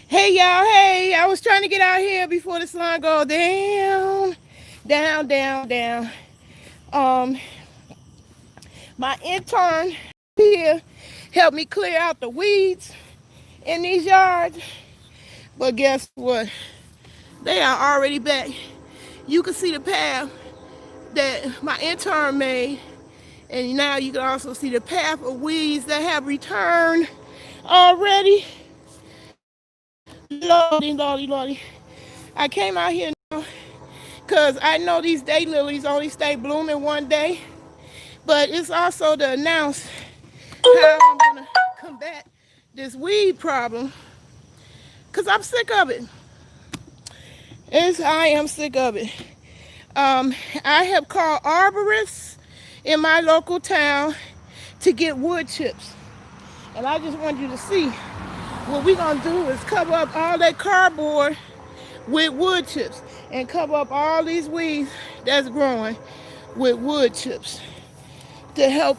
Hey y'all, hey, I was trying to get out here before the sun go down, down, down, down. Um, my intern here helped me clear out the weeds in these yards. But guess what? They are already back. You can see the path that my intern made. And now you can also see the path of weeds that have returned already. Lordy, lordy, lordy. I came out here now because I know these daylilies only stay blooming one day. But it's also to announce how I'm going to combat this weed problem because I'm sick of it. I am sick of it. I have called arborists in my local town to get wood chips. And I just want you to see what we're going to do is cover up all that cardboard with wood chips and cover up all these weeds that's growing with wood chips to help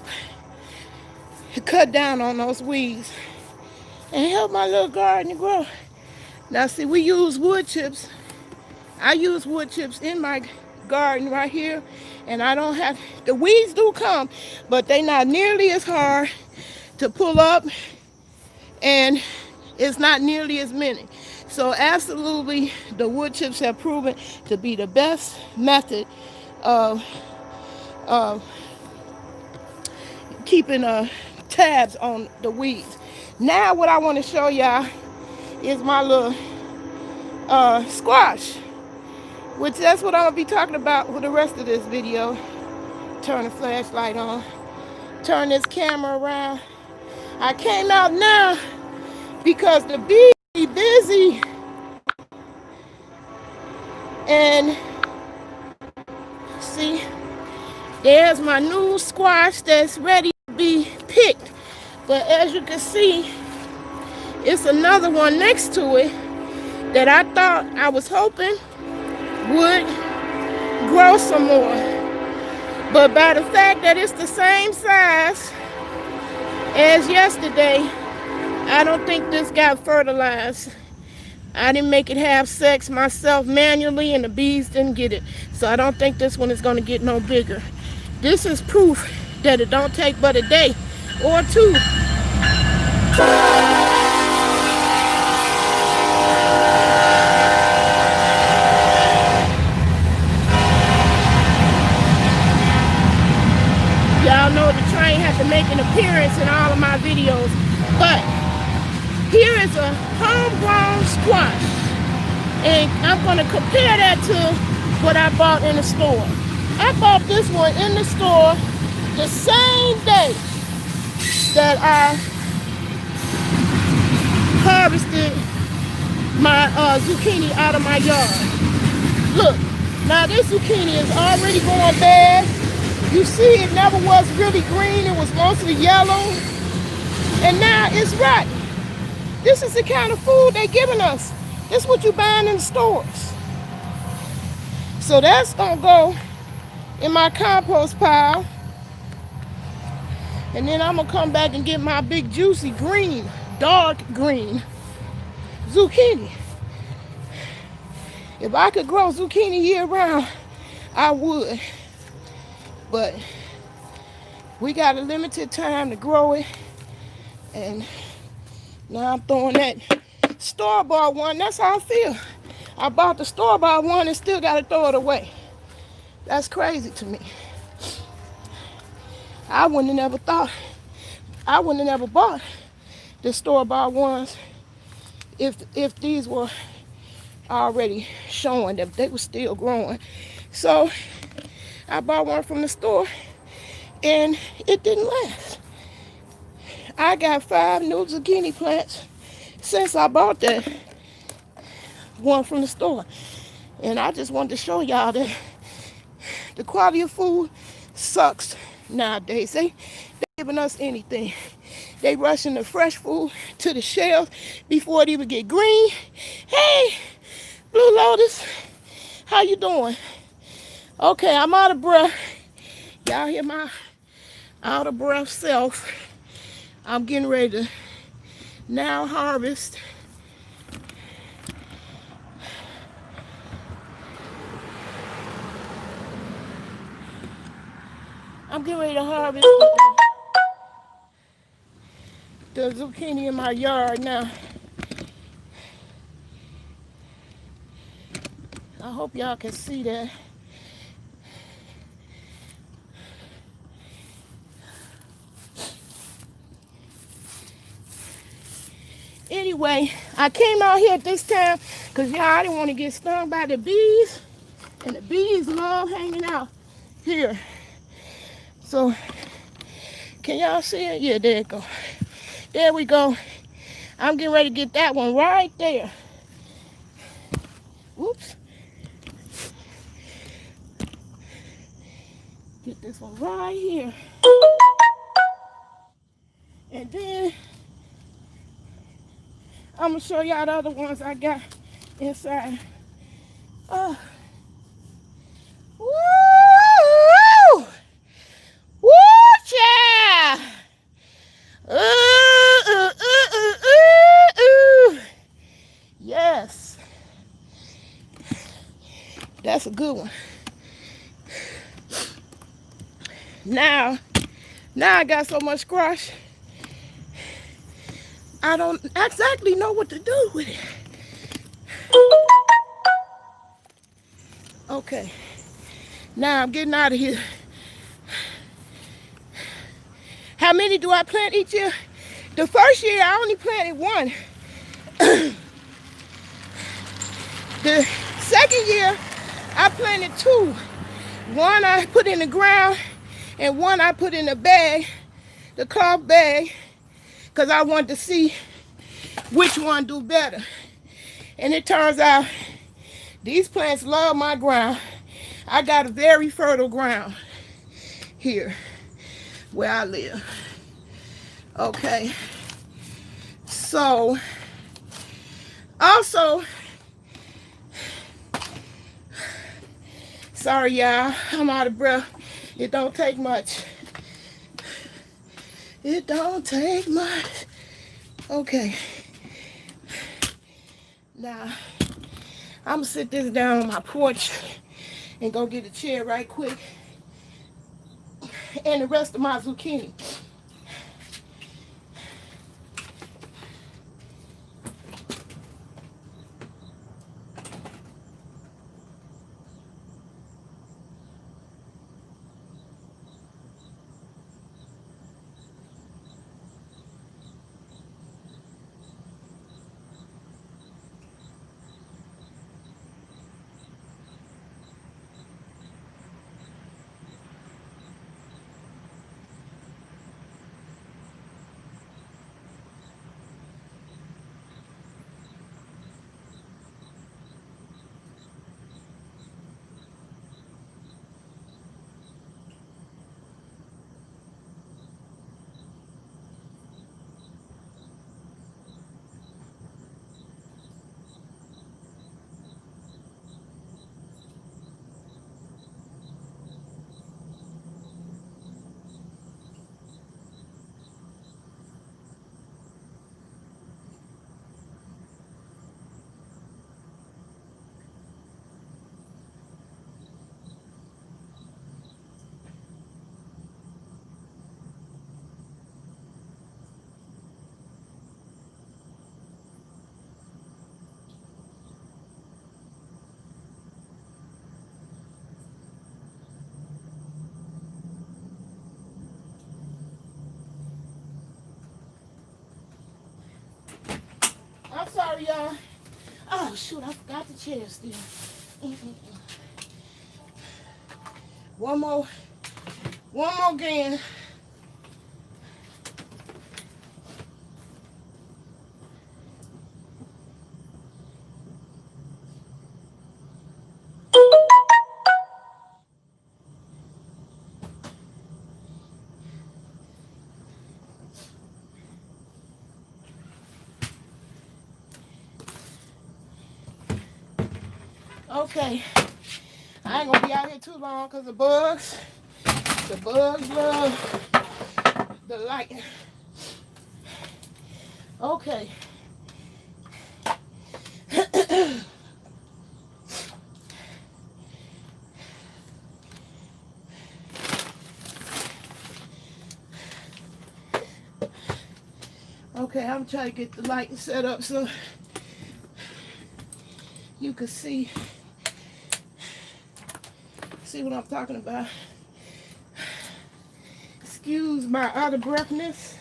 cut down on those weeds and help my little garden to grow. Now see, we use wood chips. I use wood chips in my garden right here, and I don't have, the weeds do come, but they not nearly as hard to pull up, and it's not nearly as many. So absolutely, the wood chips have proven to be the best method of keeping tabs on the weeds. Now what I want to show y'all is my little squash, which that's what I'm going to be talking about for the rest of this video. Turn the flashlight on, turn this camera around. I came out now because the bees be busy, and see, there's my new squash that's ready to be picked. But as you can see, it's another one next to it that I was hoping would grow some more. But by the fact that it's the same size as yesterday, I don't think this got fertilized. I didn't make it have sex myself manually, and the bees didn't get it. So I don't think this one is going to get no bigger. This is proof that it don't take but a day or two. Y'all know the train has to make an appearance in all of my videos. But here is a homegrown squash, and I'm going to compare that to what I bought in the store. I bought this one in the store the same day that I harvested my zucchini out of my yard. Look, now this zucchini is already going bad. You see, it never was really green. It was mostly yellow, and now it's rotten. This is the kind of food they're giving us. This is what you buying in the stores. So that's gonna go in my compost pile. And then I'm gonna come back and get my big juicy green, dark green zucchini. If I could grow zucchini year round, I would. But we got a limited time to grow it. And now I'm throwing that store-bought one. That's how I feel. I bought the store-bought one and still got to throw it away. That's crazy to me. I wouldn't have never thought, I wouldn't have never bought the store-bought ones if these were already showing that they were still growing. So I bought one from the store and it didn't last. I got 5 new zucchini plants since I bought that one from the store. And I just wanted to show y'all that the quality of food sucks nowadays. They giving us anything. They rushing the fresh food to the shelves before it even get green. Hey, Blue Lotus, how you doing? Okay, I'm out of breath. Y'all hear my out of breath self. I'm getting ready to now harvest I'm getting ready to harvest the zucchini in my yard now. I hope y'all can see that. Anyway, I came out here at this time because y'all, I didn't want to get stung by the bees. And the bees love hanging out here. So, can y'all see it? Yeah, there it go. There we go. I'm getting ready to get that one right there. Oops. Get this one right here. And then I'm going to show y'all the other ones I got inside. Woo! Woo, child! Yes. That's a good one. Now I got so much squash, I don't exactly know what to do with it. Okay, now I'm getting out of here. How many do I plant each year? The first year I only planted one. The second year I planted two. One I put in the ground and one I put in the bag, the cloth bag, because I wanted to see which one do better. And it turns out these plants love my ground. I got a very fertile ground here where I live. Okay. So, also, sorry y'all, I'm out of breath. It don't take much. It don't take much. Okay. Now, I'm gonna sit this down on my porch and go get a chair right quick. And the rest of my zucchini. I'm sorry, y'all. Oh, shoot, I forgot the chair still. One more again. Okay, I ain't gonna be out here too long because the bugs love the light. Okay. Okay, I'm trying to get the light set up so you can see what I'm talking about. Excuse my out of breathness.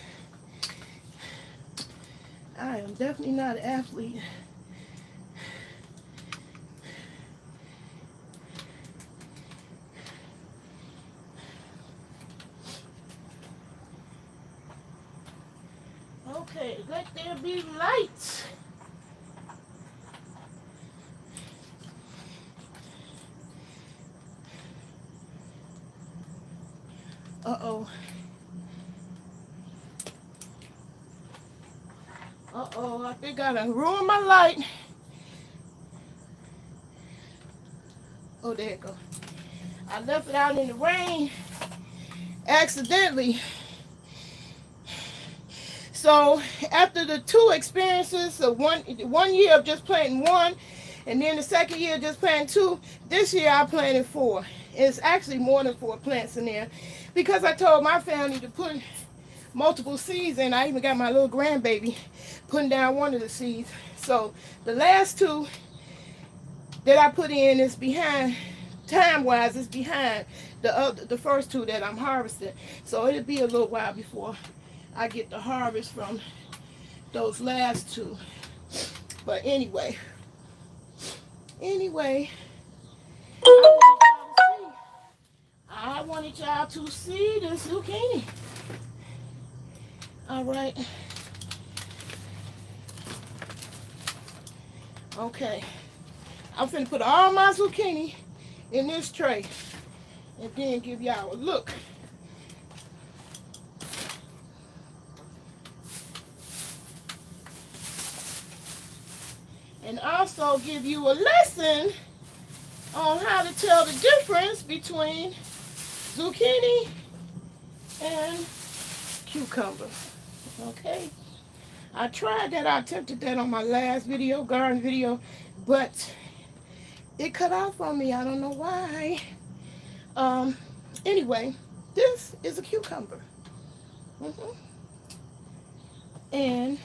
I am definitely not an athlete. Okay, let there be light. Uh-oh. Uh-oh, I think I done ruined my light. Oh, there it go. I left it out in the rain accidentally. So after the two experiences of one year of just planting one, and then the second year just planting two, this year I planted four. It's actually more than 4 plants in there because I told my family to put multiple seeds in. I even got my little grandbaby putting down one of the seeds. So the last two that I put in is behind, time-wise, it's behind the first two that I'm harvesting. So it'll be a little while before I get the harvest from those last two. But anyway, I wanted y'all to see this zucchini. All right. Okay. I'm finna put all my zucchini in this tray and then give y'all a look. And also give you a lesson on how to tell the difference between zucchini and cucumber. Okay, I tried that. I attempted that on my last video, garden video, but it cut off on me. I don't know why. Anyway, this is a cucumber. And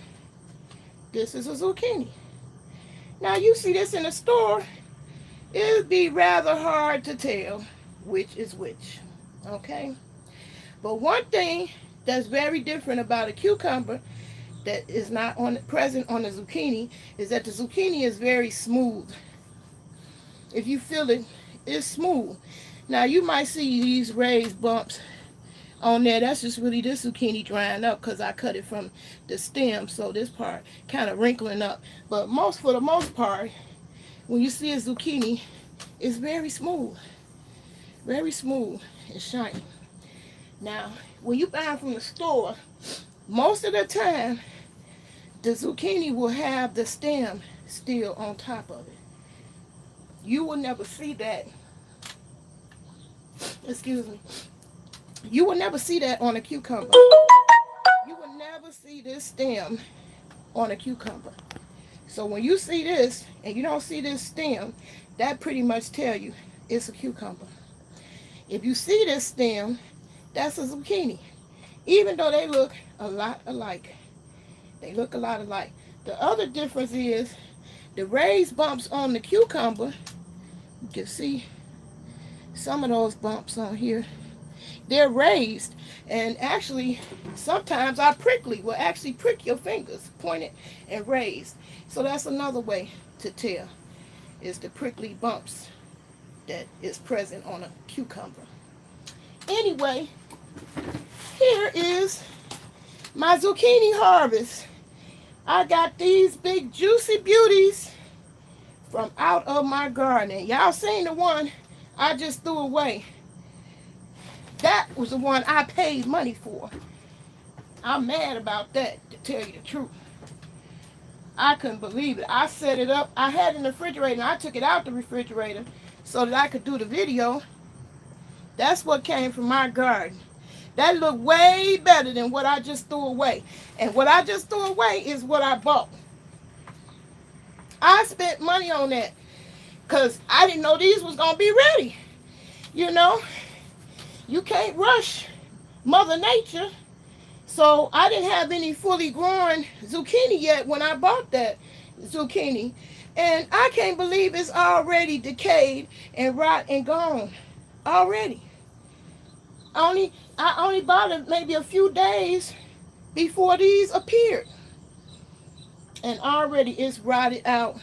this is a zucchini. Now you see this in the store, it'd be rather hard to tell which is which. Okay, but one thing that's very different about a cucumber that is not present on the zucchini is that the zucchini is very smooth. If you feel it, it's smooth. Now you might see these raised bumps on there. That's just really this zucchini drying up because I cut it from the stem, so this part kind of wrinkling up. But for the most part, when you see a zucchini, it's very smooth and shiny. Now, when you buy them from the store, most of the time, the zucchini will have the stem still on top of it. You will never see that. Excuse me. You will never see that on a cucumber. You will never see this stem on a cucumber. So when you see this and you don't see this stem, that pretty much tell you it's a cucumber. If you see this stem, that's a zucchini. Even though they look a lot alike. They look a lot alike. The other difference is the raised bumps on the cucumber. You can see some of those bumps on here. They're raised, and actually sometimes are prickly. Will actually prick your fingers, pointed and raised. So that's another way to tell, is the prickly bumps that is present on a cucumber. Anyway, here is my zucchini harvest. I got these big juicy beauties from out of my garden. Y'all seen the one I just threw away. That was the one I paid money for. I'm mad about that, to tell you the truth. I couldn't believe it. I set it up. I had it in the refrigerator, and I took it out the refrigerator so that I could do the video. That's what came from my garden. That looked way better than what I just threw away. And what I just threw away is what I bought. I spent money on that because I didn't know these was going to be ready. You know, you can't rush Mother Nature. So I didn't have any fully grown zucchini yet when I bought that zucchini. And I can't believe it's already decayed and rot and gone already. I only bought it maybe a few days before these appeared. And already it's rotted out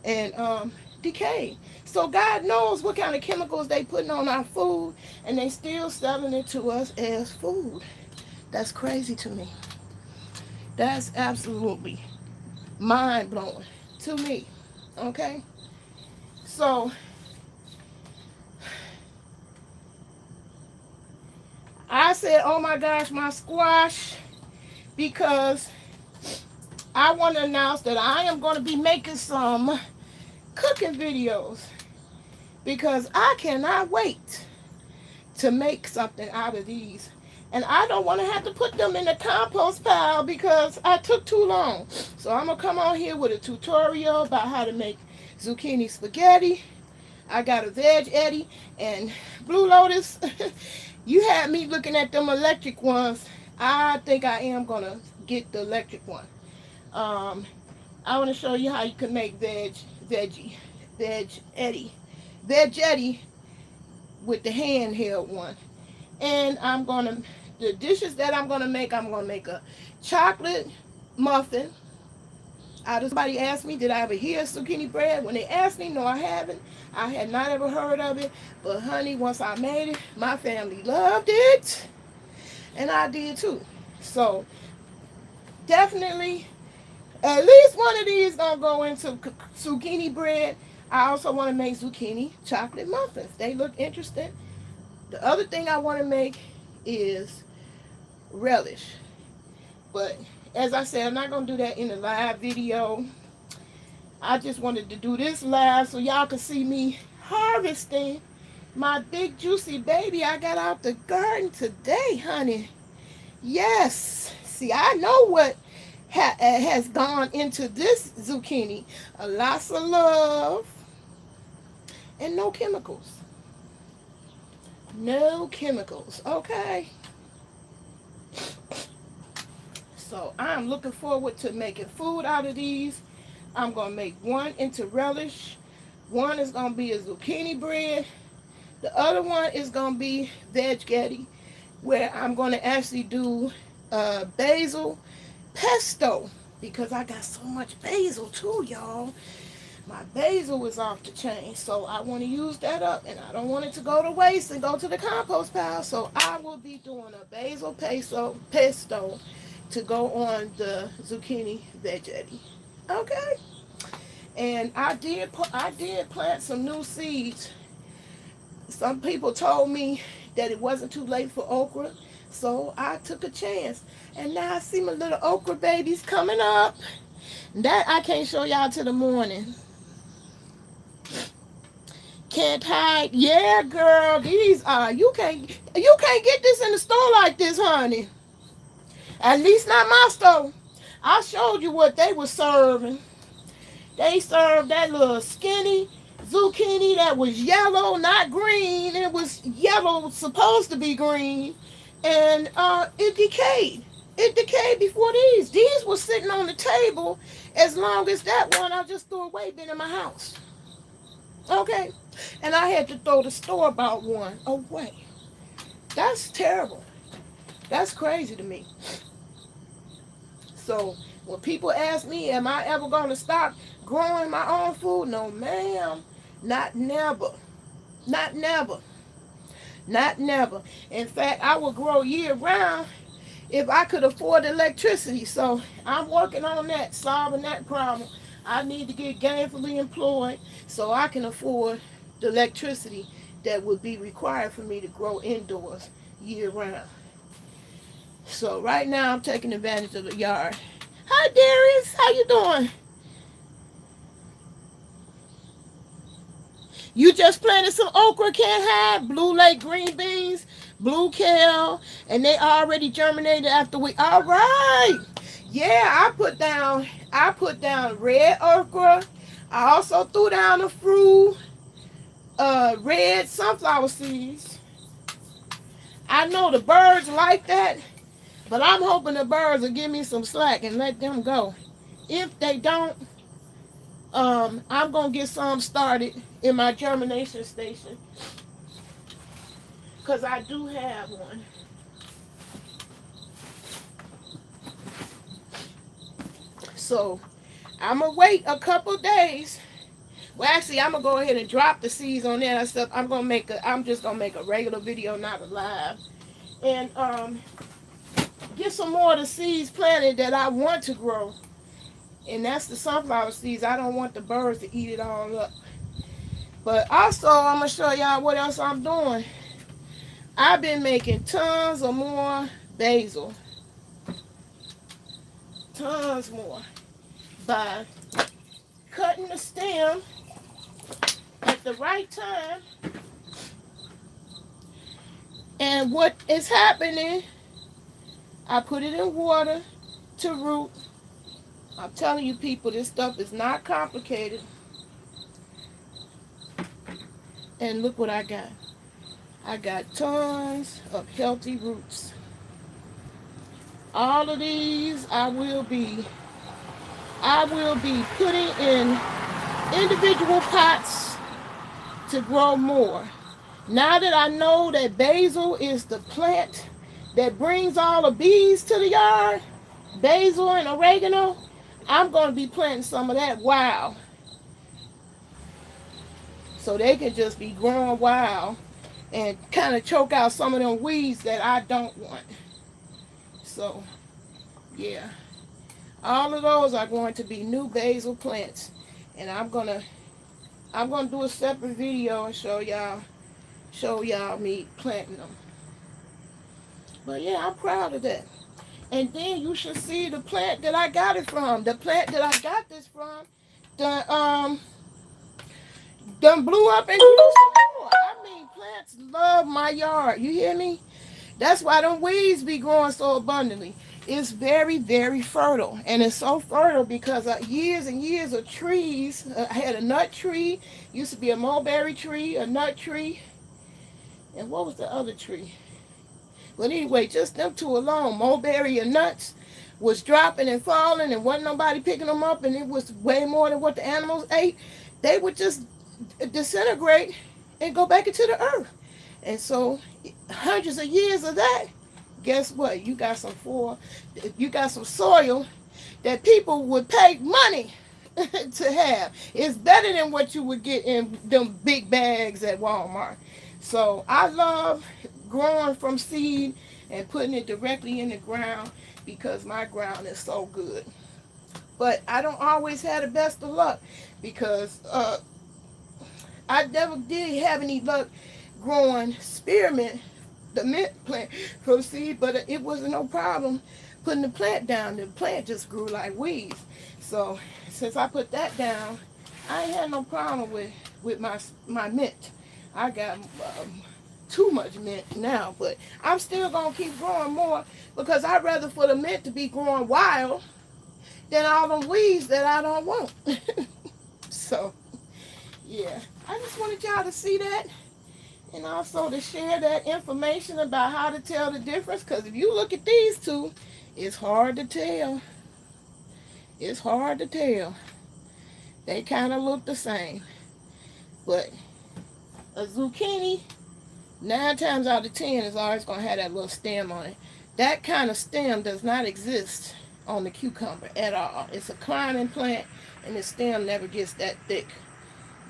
and decayed. So God knows what kind of chemicals they putting on our food, and they still selling it to us as food. That's crazy to me. That's absolutely mind blowing to me. Okay? So I said, oh my gosh, my squash, because I want to announce that I am going to be making some cooking videos, because I cannot wait to make something out of these. And I don't want to have to put them in the compost pile because I took too long. So I'm going to come on here with a tutorial about how to make zucchini spaghetti. I got a veg Eddie and Blue Lotus. You had me looking at them electric ones. I think I am going to get the electric one. I want to show you how you can make veg Eddie with the handheld one. And the dishes that I'm going to make a chocolate muffin. Somebody asked me, did I ever hear zucchini bread? When they asked me, no, I haven't. I had not ever heard of it. But honey, once I made it, my family loved it. And I did too. So definitely, at least one of these going to go into zucchini bread. I also want to make zucchini chocolate muffins. They look interesting. The other thing I want to make is relish. But as I said, I'm not going to do that in a live video. I just wanted to do this live so y'all can see me harvesting my big juicy baby I got out the garden today, honey. Yes. See, I know what has gone into this zucchini. A lot of love and no chemicals. No chemicals. Okay. So I'm looking forward to making food out of these. I'm going to make one into relish. One is going to be a zucchini bread. The other one is going to be veggetti, where I'm going to actually do basil pesto, because I got so much basil too, y'all. My basil is off the chain, so I want to use that up, and I don't want it to go to waste and go to the compost pile. So I will be doing a basil pesto to go on the zucchini veggetti. Okay. And I did plant some new seeds. Some people told me that it wasn't too late for okra, so I took a chance. And now I see my little okra babies coming up. That I can't show y'all till the morning. Can't hide. Yeah, girl, these are, you can't get this in the store like this, honey. At least not my store. I showed you what they were serving. They served that little skinny zucchini that was yellow, not green. It was yellow, supposed to be green. And it decayed. It decayed before these. These were sitting on the table as long as that one I just threw away, been in my house. Okay? And I had to throw the store-bought one away. That's terrible. That's crazy to me. So when people ask me, am I ever going to stop growing my own food? No, ma'am. Not never. Not never. Not never. In fact, I would grow year round if I could afford electricity. So I'm working on that, solving that problem. I need to get gainfully employed so I can afford the electricity that would be required for me to grow indoors year round. So right now I'm taking advantage of the yard. Hi Darius, how you doing? You just planted some okra, can't hide, blue lake green beans, blue kale, and they already germinated after we. All right. Yeah, I put down red okra. I also threw down a few red sunflower seeds. I know the birds like that. But I'm hoping the birds will give me some slack and let them go. If they don't, I'm gonna get some started in my germination station, because I do have one. So I'm gonna wait a couple days. Well, actually, I'm gonna go ahead and drop the seeds on there and stuff. I'm just gonna make a regular video, not a live, and get some more of the seeds planted that I want to grow. And that's the sunflower seeds. I don't want the birds to eat it all up. But also, I'm gonna show y'all what else I'm doing. I've been making tons of more basil, tons more, by cutting the stem at the right time. And what is happening, I put it in water to root. I'm telling you people, this stuff is not complicated. And look what I got. I got tons of healthy roots. All of these I will be putting in individual pots to grow more. Now that I know that basil is the plant that brings all the bees to the yard, basil and oregano, I'm going to be planting some of that wild. So they can just be growing wild and kind of choke out some of them weeds that I don't want. So, yeah. All of those are going to be new basil plants. And I'm gonna do a separate video and show y'all me planting them. But yeah, I'm proud of that. And then you should see the plant that I got it from. The plant that I got this from, done blew up and grew some more. I mean, plants love my yard. You hear me? That's why them weeds be growing so abundantly. It's very, very fertile. And it's so fertile because years and years of trees. I had a nut tree. Used to be a mulberry tree, a nut tree. And what was the other tree? But anyway, just them two alone, mulberry and nuts, was dropping and falling and wasn't nobody picking them up, and it was way more than what the animals ate. They would just disintegrate and go back into the earth. And so hundreds of years of that, guess what? You got some soil that people would pay money to have. It's better than what you would get in them big bags at Walmart. So I love growing from seed and putting it directly in the ground because my ground is so good. But I don't always have the best of luck because I never did have any luck growing spearmint, the mint plant, from seed, but it wasn't no problem putting the plant down. The plant just grew like weeds. So since I put that down, I ain't had no problem with my mint. I got too much mint now, but I'm still going to keep growing more because I'd rather for the mint to be growing wild than all them weeds that I don't want. So, yeah, I just wanted y'all to see that and also to share that information about how to tell the difference, because if you look at these two, it's hard to tell. It's hard to tell. They kind of look the same, but a zucchini, 9 times out of 10 is always going to have that little stem on it. That kind of stem does not exist on the cucumber at all. It's a climbing plant, and the stem never gets that thick.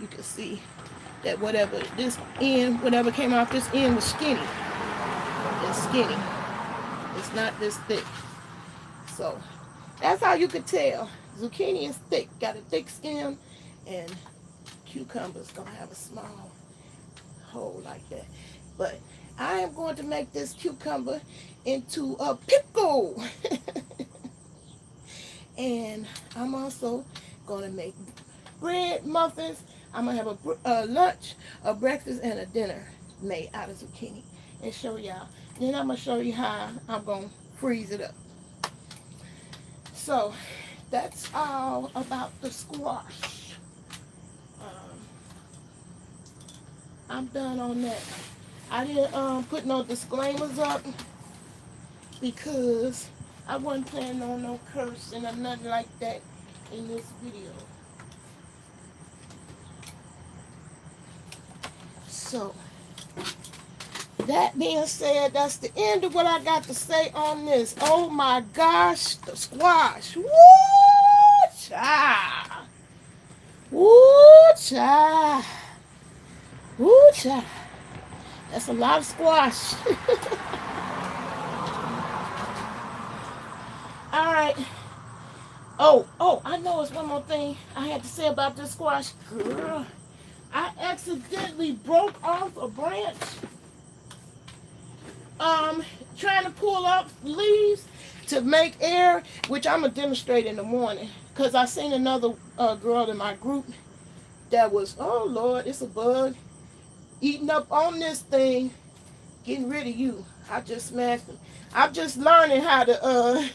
You can see that whatever came off this end was skinny. It's skinny. It's not this thick. So that's how you could tell. Zucchini is thick, got a thick stem, and cucumber's going to have a small hole like that. But I am going to make this cucumber into a pickle. And I'm also going to make bread, muffins. I'm going to have a lunch, a breakfast, and a dinner made out of zucchini and show y'all. Then I'm going to show you how I'm going to freeze it up. So that's all about the squash. I'm done on that. I didn't put no disclaimers up because I wasn't planning on no cursing or nothing like that in this video. So, that being said, that's the end of what I got to say on this. Oh my gosh, the squash. Woo, cha. Woo, cha. Woo, cha. That's a lot of squash. All right. Oh, I know it's one more thing I had to say about this squash. Girl, I accidentally broke off a branch trying to pull up leaves to make air, which I'm gonna demonstrate in the morning, because I seen another girl in my group that was, oh Lord, it's a bug eating up on this thing, getting rid of you. I just smashed them. I'm just learning how to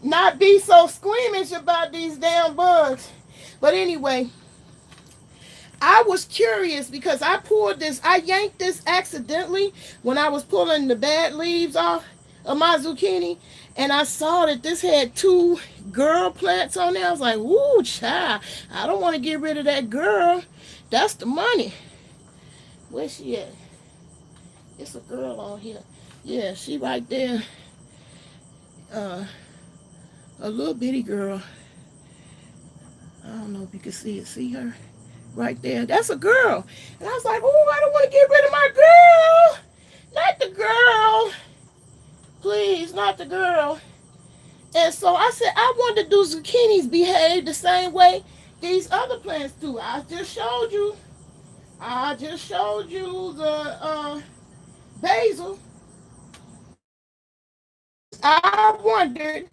not be so squeamish about these damn bugs. But anyway, I was curious because I yanked this accidentally when I was pulling the bad leaves off of my zucchini, and I saw that this had two girl plants on there. I was like, ooh, child, I don't want to get rid of that girl. That's the money. Where's she at? It's a girl on here. Yeah, she right there. A little bitty girl. I don't know if you can see it. See her? Right there. That's a girl. And I was like, oh, I don't want to get rid of my girl. Not the girl. Please, not the girl. And so I said, I wanted to do zucchinis behave the same way these other plants do. I just showed you the basil. I wondered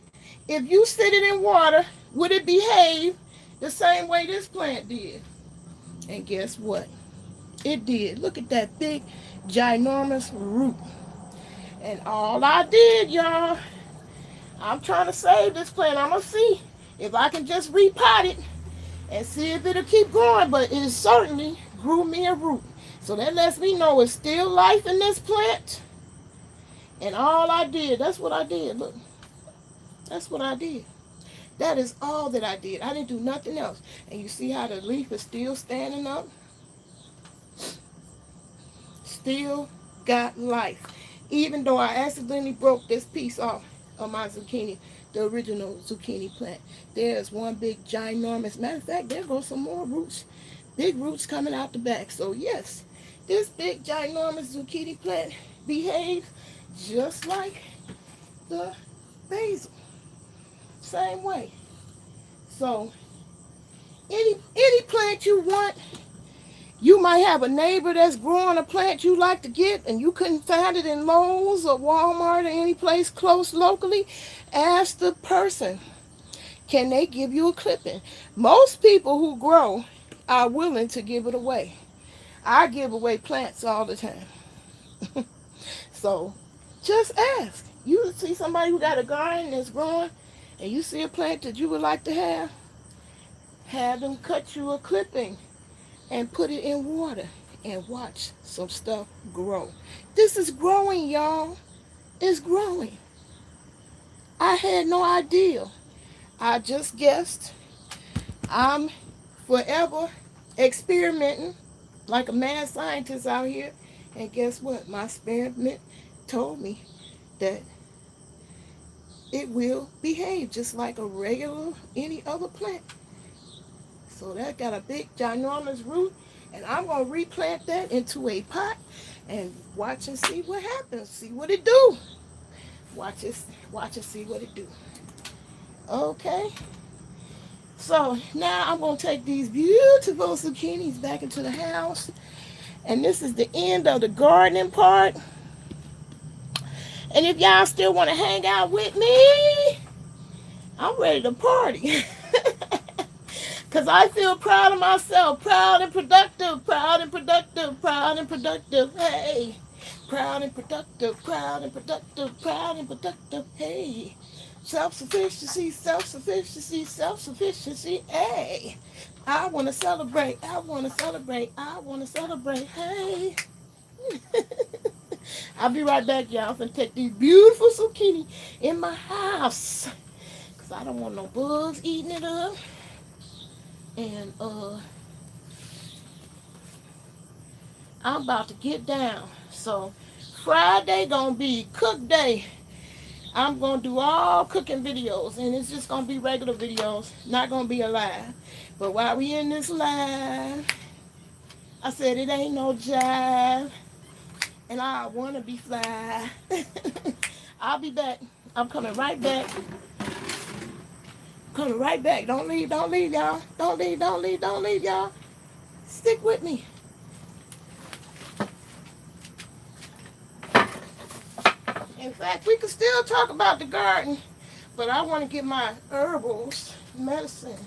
if you sit it in water, would it behave the same way this plant did? And guess what? It did. Look at that big, ginormous root. And all I did, y'all, I'm trying to save this plant. I'm going to see if I can just repot it and see if it'll keep growing. But it certainly grew me a root. So that lets me know it's still life in this plant. And all I did, that's what I did. Look, that's what I did. That is all that I did. I didn't do nothing else. And you see how the leaf is still standing up? Still got life. Even though I accidentally broke this piece off of my zucchini, the original zucchini plant. There's one big ginormous, matter of fact, there goes some more roots, big roots coming out the back. So yes, this big ginormous zucchini plant behaves just like the basil. Same way. So any plant you want, you might have a neighbor that's growing a plant you like to get and you couldn't find it in Lowe's or Walmart or any place close locally. Ask the person, can they give you a clipping? Most people who grow are willing to give it away. I give away plants all the time. So just ask. You see somebody who got a garden that's growing and you see a plant that you would like to have them cut you a clipping and put it in water and watch some stuff grow. This is growing, y'all. It's growing. I had no idea. I just guessed. I'm forever experimenting like a mad scientist out here. And guess what? My experiment told me that it will behave just like a regular any other plant. So that got a big ginormous root, and I'm gonna replant that into a pot and watch and see what happens. See what it do. Watch and see what it do. Okay. So now I'm gonna take these beautiful zucchinis back into the house, and this is the end of the gardening part. And if y'all still want to hang out with me, I'm ready to party. Because I feel proud of myself. Proud and productive. Proud and productive. Proud and productive. Hey. Proud and productive. Proud and productive. Proud and productive. Hey. Self-sufficiency. Self-sufficiency. Self-sufficiency. Hey. I want to celebrate. I want to celebrate. I want to celebrate. Hey. I'll be right back, y'all. I'm gonna take these beautiful zucchini in my house. Cause I don't want no bugs eating it up. And I'm about to get down. So Friday gonna be cook day. I'm gonna do all cooking videos, and it's just gonna be regular videos, not gonna be a live. But while we in this live, I said it ain't no jive, and I wanna be fly. I'll be back. I'm coming right back. Coming right back. Don't leave, y'all. Don't leave, y'all. Stick with me. In fact, we can still talk about the garden, but I want to get my herbals medicine.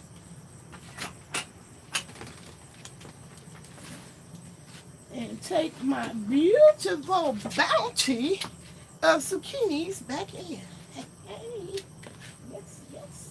And take my beautiful bounty of zucchinis back in. Hey, hey. Yes, yes.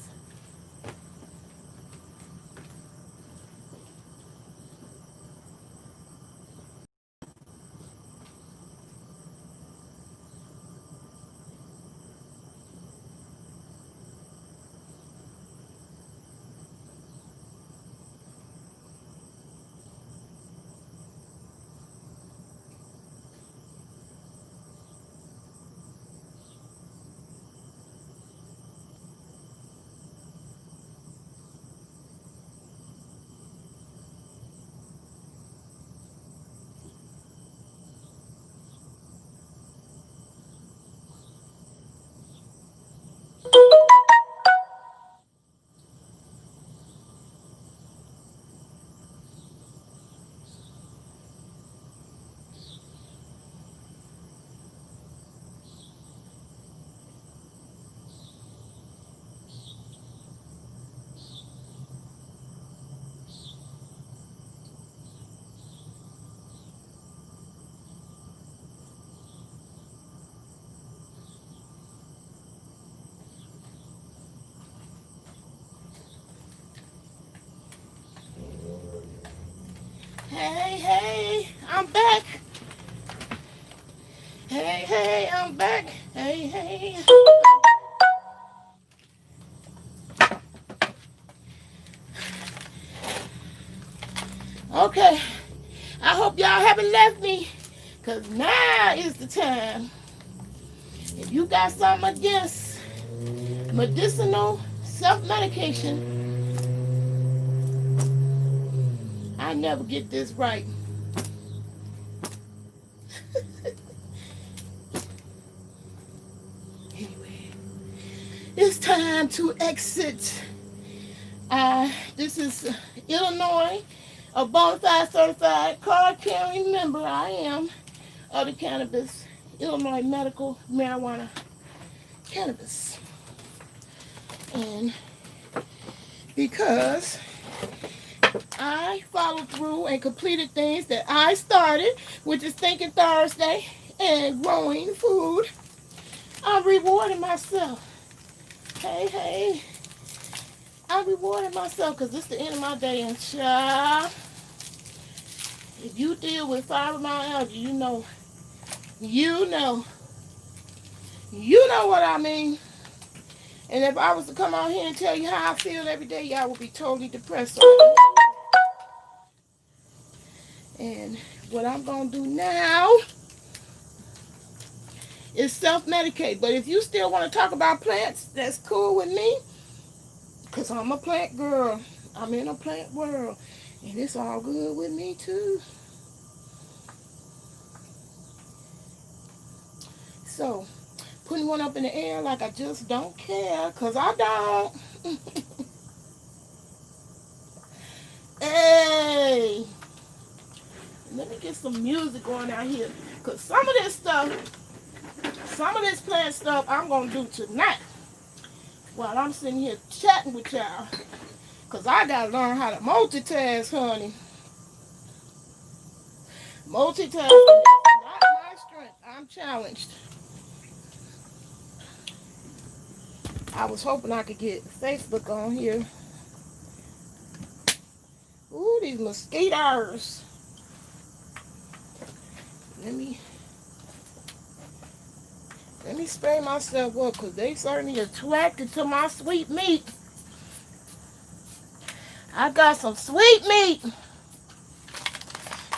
Hey, hey, I'm back. Hey, hey, I'm back. Hey, hey. Okay, I hope y'all haven't left me, because now is the time. If you got something against medicinal self-medication, I never get this right. Anyway, it's time to exit. This is Illinois, a bona fide certified card carrying member. I am of the cannabis, Illinois medical marijuana cannabis. And because I followed through and completed things that I started, which is Thinking Thursday and growing food, I'm rewarding myself. Hey, hey. I'm rewarding myself because it's the end of my day. And child, if you deal with fibromyalgia, you know what I mean. And if I was to come out here and tell you how I feel every day, y'all would be totally depressed. And what I'm going to do now is self-medicate. But if you still want to talk about plants, that's cool with me. Because I'm a plant girl. I'm in a plant world. And it's all good with me too. So, putting one up in the air like I just don't care. Because I don't. Hey. Let me get some music going out here. Because some of this plant stuff I'm going to do tonight. While I'm sitting here chatting with y'all. Because I got to learn how to multitask, honey. Multitasking is not my strength. I'm challenged. I was hoping I could get Facebook on here. Ooh, these mosquitoes. Let me Let me spray myself up because they certainly attracted to my sweet meat. I got some sweet meat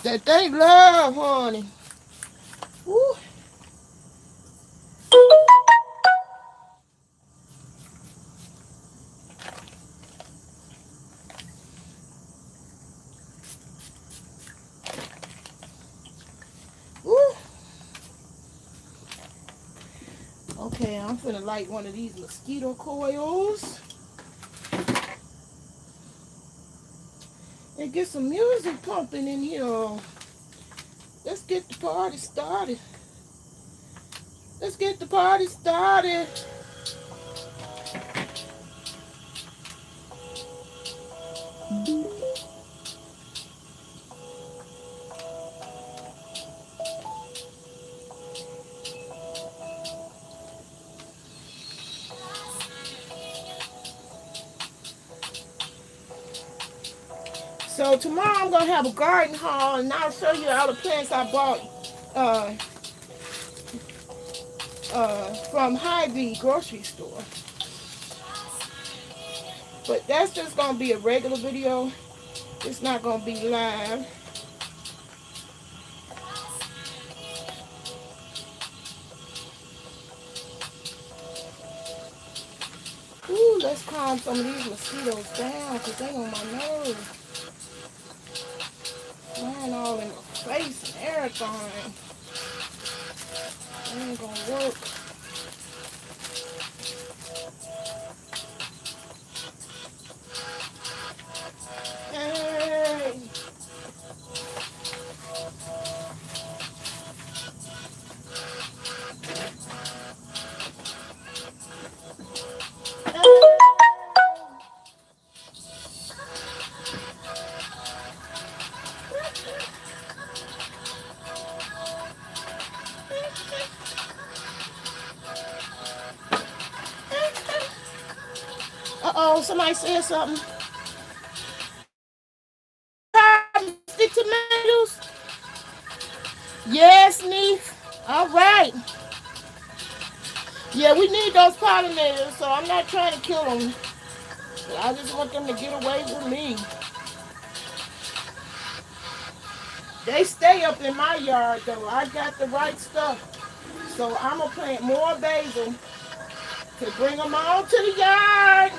that they love, honey. Woo. Woo. Okay, I'm finna light one of these mosquito coils and get some music pumping in here. Let's get the party started. Let's get the party started. So tomorrow I'm gonna have a garden haul, and I'll show you all the plants I bought uh, from Hy-Vee grocery store. But that's just gonna be a regular video. It's not gonna be live. Ooh, let's calm some of these mosquitoes down because they on my nerves. Flying all in my face and everything. It ain't gonna work. Hey. Uh-oh, somebody said something. Stick tomatoes? Yes, niece. All right. Yeah, we need those pollinators, so I'm not trying to kill them. But I just want them to get away with me. They stay up in my yard, though. I got the right stuff. So I'm going to plant more basil to bring them on to the yard.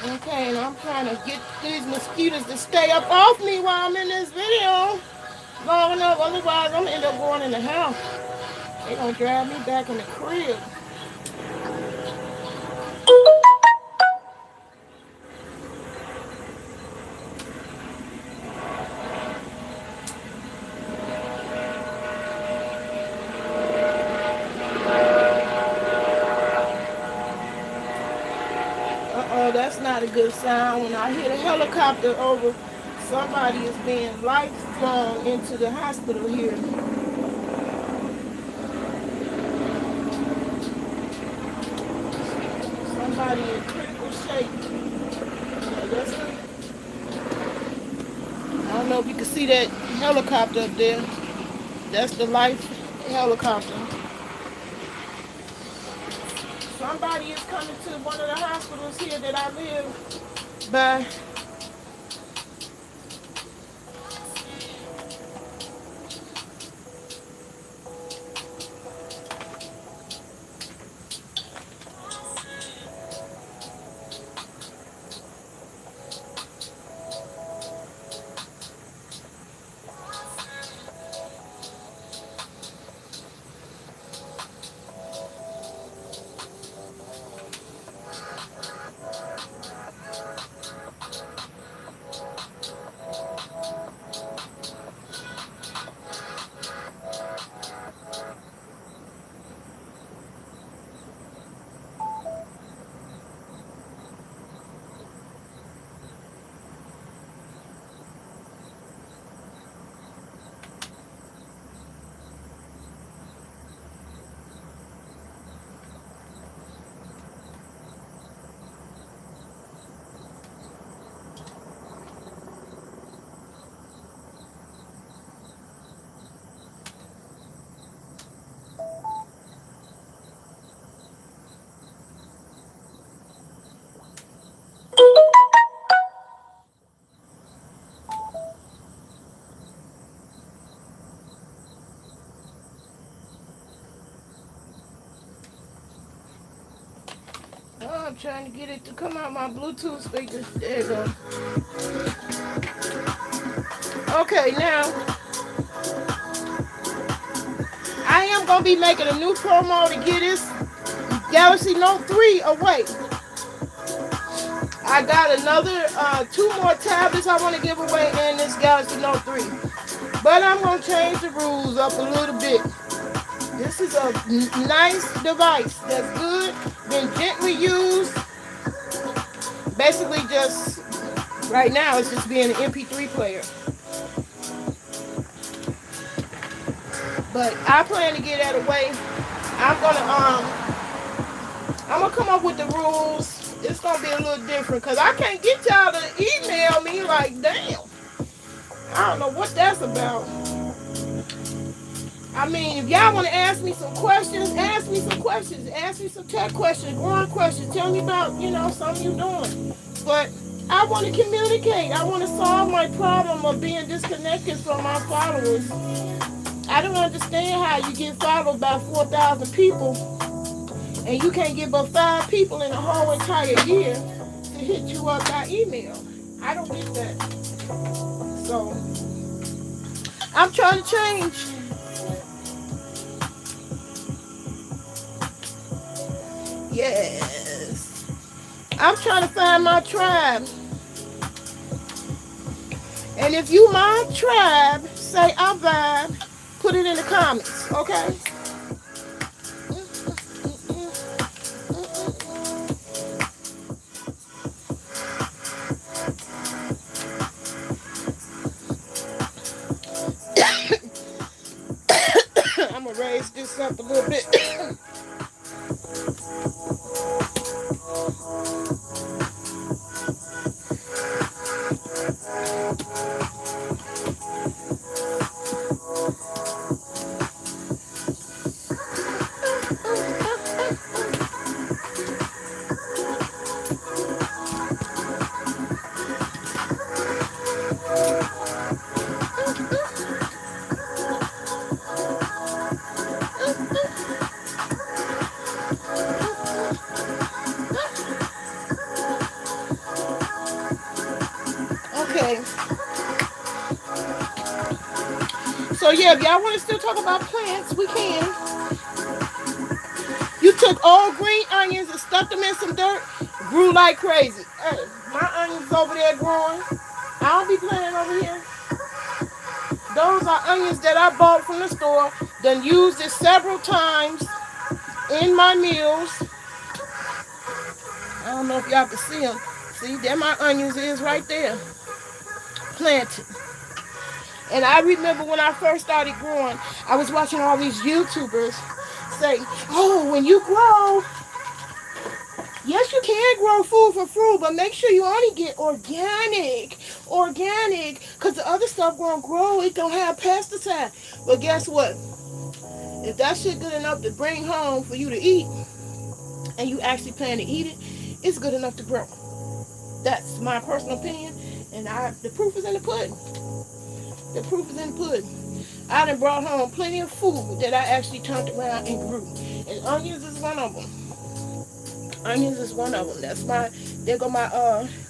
Okay, and I'm trying to get these mosquitoes to stay up off me while I'm in this video long enough. Otherwise, I'm going to end up going in the house. They're going to drive me back in the crib. Uh-oh, that's not a good sign. When I hear the helicopter over, somebody is being life-flung into the hospital here. Somebody in critical shape. I don't know if you can see that helicopter up there. That's the life helicopter. Somebody is coming to one of the hospitals here that I live by. I'm trying to get it to come out my Bluetooth speakers. There you go. Okay, now I am gonna be making a new promo to get this Galaxy Note 3 away. I got another two more tablets I want to give away in this Galaxy Note 3. But I'm gonna change the rules up a little bit. This is a nice device that's good, been gently used. Basically just right now it's just being an MP3 player. But I plan to get that away. I'm gonna come up with the rules. It's gonna be a little different because I can't get y'all to email me like damn. I don't know what that's about. I mean, if y'all want to ask me some questions, ask me some questions. Ask me some tech questions, growing questions. Tell me about, something you're doing. But I want to communicate. I want to solve my problem of being disconnected from my followers. I don't understand how you get followed by 4,000 people and you can't get but 5 people in the whole entire year to hit you up by email. I don't get that. So, I'm trying to change. Yes. I'm trying to find my tribe. And if you my tribe, say I vibe, put it in the comments, okay? I'm gonna raise this up a little bit. Okay. So yeah, if y'all want to still talk about plants, we can. You took old green onions and stuck them in some dirt, grew like crazy. Hey, my onions over there growing. I don't be playing over here. Those are onions that I bought from the store. Done used it several times in my meals. I don't know if y'all can see them. See, there my onions is right there. Planted. And I remember when I first started growing, I was watching all these YouTubers say, oh, when you grow, yes, you can grow food for fruit, but make sure you only get organic, because the other stuff won't grow. It don't have pesticide. But guess what? If that shit good enough to bring home for you to eat, and you actually plan to eat it, it's good enough to grow. That's my personal opinion, and the proof is in the pudding. The proof is in the pudding. I done brought home plenty of food that I actually turned around and grew. And onions is one of them. Onions is one of them. There go my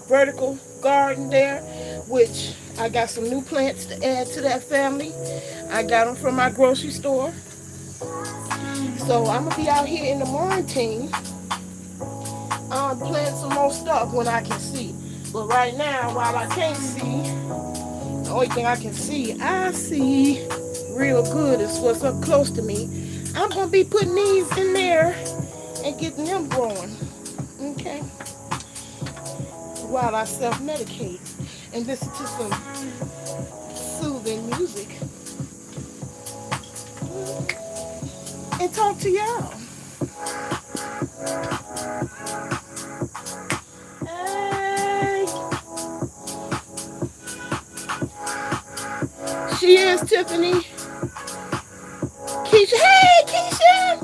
vertical garden there, which I got some new plants to add to that family. I got them from my grocery store. So I'm going to be out here in the morning planting some more stuff when I can see. But right now, while I can't see, the only thing I see real good is what's up close to me. I'm going to be putting these in there and getting them growing. Okay? While I self-medicate and listen to some soothing music. And talk to y'all. Hey. She is Tiffany. Keisha. Hey, Keisha.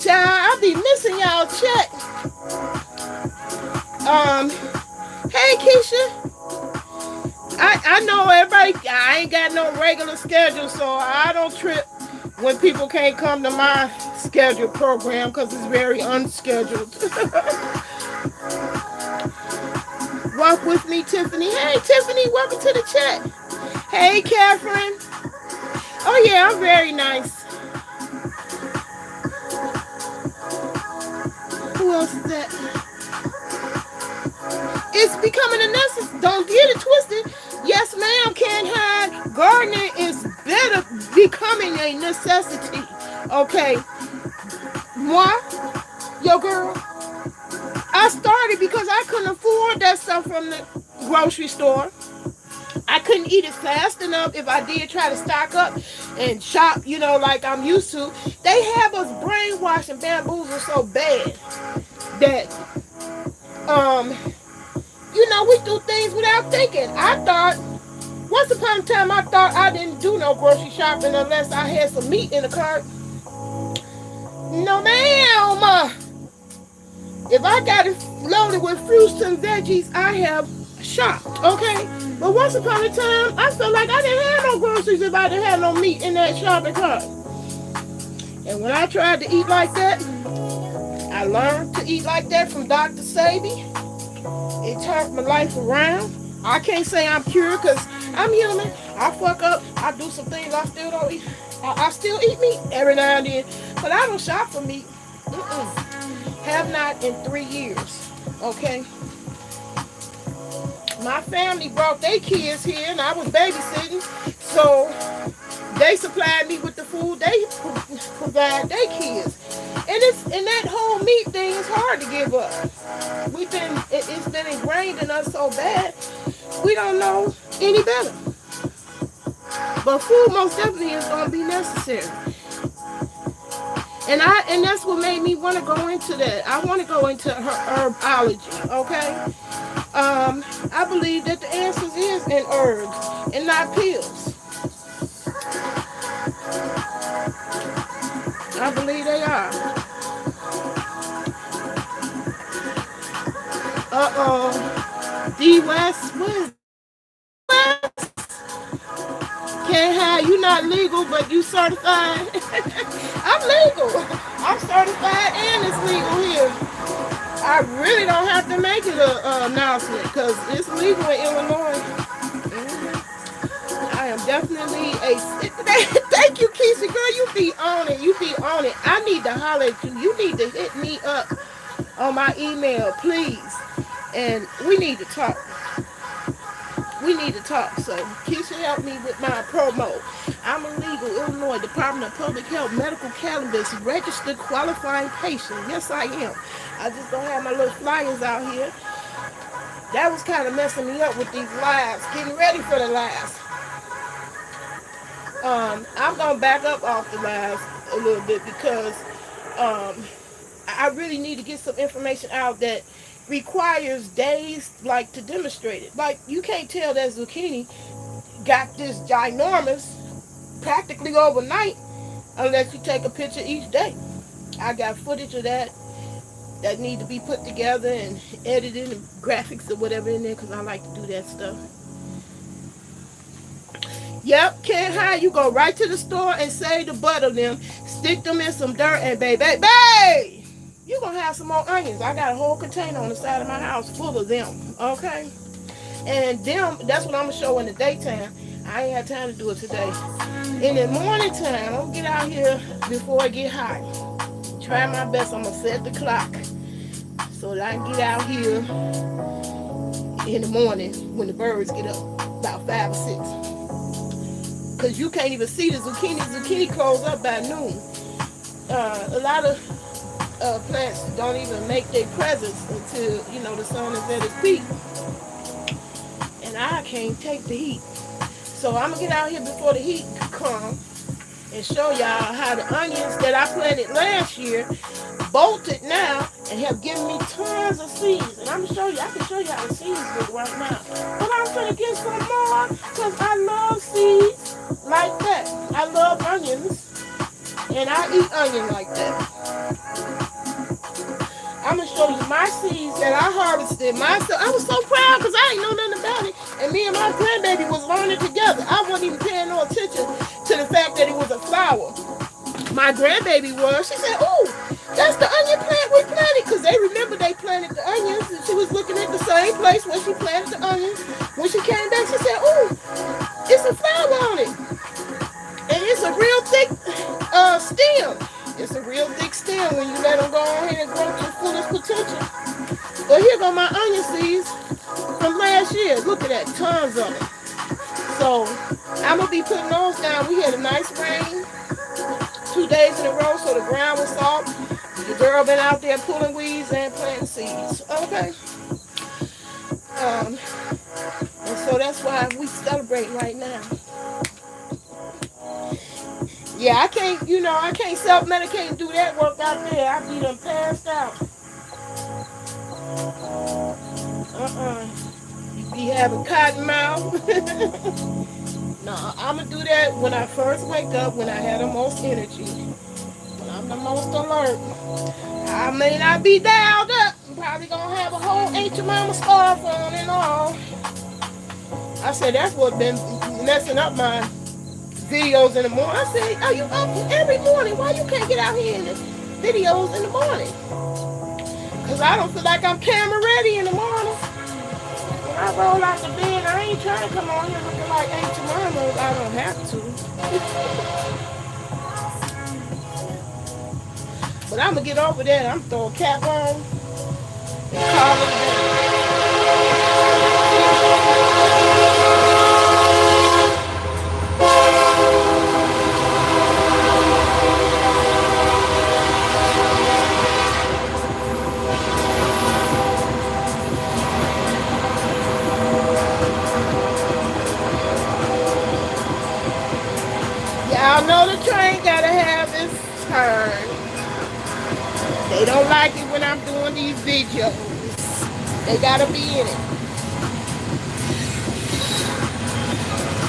Child, I be missing y'all chat. Hey, Keisha. I know everybody, I ain't got no regular schedule, so I don't trip when people can't come to my scheduled program because it's very unscheduled. Walk with me, Tiffany. Hey, Tiffany, welcome to the chat. Hey, Catherine. Oh, yeah, I'm very nice. Who else is that? It's becoming a necessity. Don't get it twisted. Yes, ma'am, can't hide. Gardening is better becoming a necessity. Okay. Moi, yo girl, I started because I couldn't afford that stuff from the grocery store. I couldn't eat it fast enough if I did try to stock up and shop, like I'm used to. They have us brainwashed and bamboozled so bad that, um, we do things without thinking. Once upon a time, I thought I didn't do no grocery shopping unless I had some meat in the cart. No, ma'am. If I got it loaded with fruits and veggies, I have shopped, okay? But once upon a time, I felt like I didn't have no groceries if I didn't have no meat in that shopping cart. And when I tried to eat like that, I learned to eat like that from Dr. Sabi. It turned my life around. I can't say I'm cured because I'm human. I fuck up. I do some things I still don't eat. I still eat meat every now and then. But I don't shop for meat. Have not in 3 years. Okay? My family brought their kids here and I was babysitting. So they supplied me with the food they provide their kids. And that whole meat thing is hard to give up. It's been ingrained in us so bad, we don't know any better. But food most definitely is going to be necessary. And that's what made me want to go into that. I want to go into herbology, okay? I believe that the answers is in herbs and not pills. I believe they are. D West, what is West? Can't have you not legal, but you certified. I'm legal. I'm certified and it's legal here. I really don't have to make it an announcement because it's legal in Illinois. I am definitely thank you, Keisha, girl. You be on it. You be on it. I need to holler at you. You need to hit me up on my email, please. And we need to talk. We need to talk. So Keisha help me with my promo. I'm a legal Illinois Department of Public Health medical cannabis registered qualifying patient. Yes, I am. I just don't have my little flyers out here. That was kind of messing me up with these lives. Getting ready for the lives. I'm gonna back up off the lives a little bit because I really need to get some information out that requires days like to demonstrate it. Like you can't tell that zucchini got this ginormous practically overnight unless you take a picture each day. I got footage of that need to be put together and edited and graphics or whatever in there because I like to do that stuff. Yep, can't hide. You go right to the store and save the butt of them, stick them in some dirt, and baby, you gonna have some more onions. I got a whole container on the side of my house full of them. Okay, and them, that's what I'm gonna show in the daytime. I ain't had time to do it today. In the morning time, I'm gonna get out here before it get hot. Try my best. I'm gonna set the clock so that I can get out here in the morning when the birds get up, about 5 or 6. Because you can't even see the zucchini. Zucchini close up by noon. A lot of plants don't even make their presence until, the sun is at its peak. And I can't take the heat. So I'm going to get out here before the heat comes and show y'all how the onions that I planted last year bolted now and have given me tons of seeds. And I'm going to show you, I can show you how the seeds look right now. But I'm going to get some more because I love seeds like that. I love onions and I eat onion like that. I'm going to show you my seeds that I harvested myself. I was so proud because I ain't know nothing about it. And me and my grandbaby was learning together. I wasn't even paying no attention to the fact that it was a flower. My grandbaby was. She said, "Oh, that's the onion plant we planted." Because they remember remember they planted the onions, and she was looking at the same place where she planted the onions. When she came back, she said, "Ooh, it's a flower on it, and it's a real thick stem. It's a real thick stem when you let them go on here and grow to fullest potential." But here go my onion seeds from last year. Look at that, tons of it. So I'm gonna be putting those down. We had a nice rain 2 days in a row, so the ground was soft. The girl been out there pulling weeds and planting seeds. Okay. And so that's why we celebrate right now. Yeah, I can't self-medicate and do that work out there. I be done passed out. You be having cotton mouth. No, I'm going to do that when I first wake up, when I have the most energy. When I'm the most alert. I may not be dialed up. I'm probably going to have a whole Aunt Mama scarf on and all. I said, that's what been messing up my videos in the morning. I said, are you up every morning? Why you can't get out here in the videos in the morning? Because I don't feel like I'm camera ready in the morning. When I roll out the bed, I ain't trying to come on here looking like Aunt Jemima. I don't have to. But I'm going to get over that. I'm throwing a cap on and call it a day. Y'all know the train got to have its turn. They don't like it when I'm doing these videos. They gotta be in it.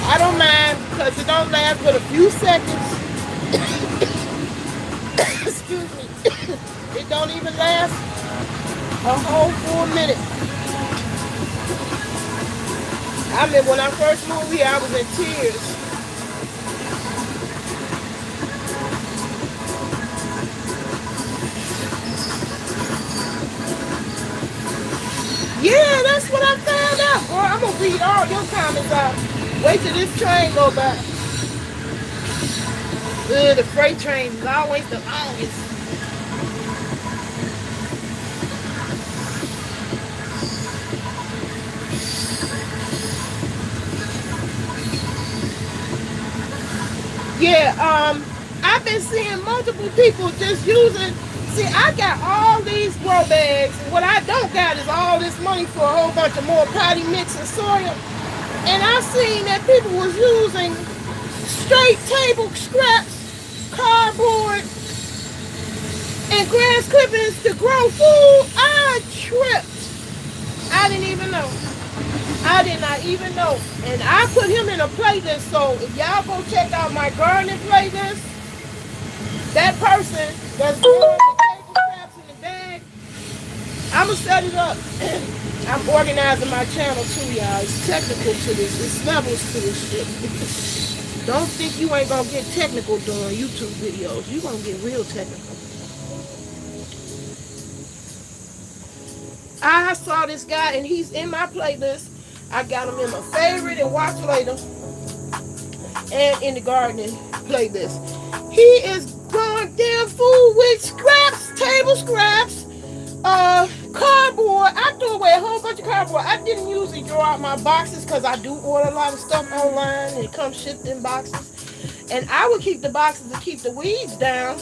I don't mind because it don't last but a few seconds. Excuse me. It don't even last a whole full minute. I mean, when I first moved here, I was in tears. Yeah, that's what I found out. Boy, I'm gonna read all your comments out. Wait till this train go by. The freight train is always the longest. Yeah, I've been seeing multiple people just using. See, I got all these grow bags. What I don't got is all this money for a whole bunch of more potty mix and soil. And I seen that people was using straight table scraps, cardboard, and grass clippings to grow food. I tripped. I didn't even know. I did not even know. And I put him in a playlist, so if y'all go check out my gardening playlist, that person that's growing the table scraps in the bag, I'm going to set it up. I'm organizing my channel too, y'all. It's technical to this. It's levels to this shit. Don't think you ain't going to get technical doing YouTube videos. You going to get real technical. I saw this guy, and he's in my playlist. I got him in my favorite and watch later, and in the gardening playlist. He is growing damn food with scraps, table scraps, cardboard. I threw away a whole bunch of cardboard. I didn't usually draw out my boxes because I do order a lot of stuff online, and it comes shipped in boxes. And I would keep the boxes to keep the weeds down.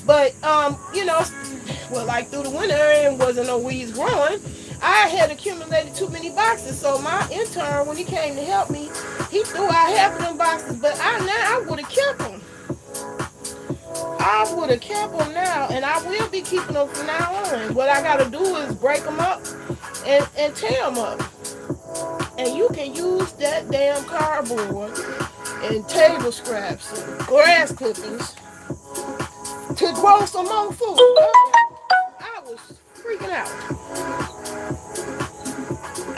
But well, like through the winter and wasn't no weeds growing, I had accumulated too many boxes. So my intern, when he came to help me, he threw out half of them boxes. But I would have kept them. I would have kept them now, and I will be keeping them from now on. What I got to do is break them up and tear them up. And you can use that damn cardboard and table scraps and grass clippings to grow some more food. I was freaking out.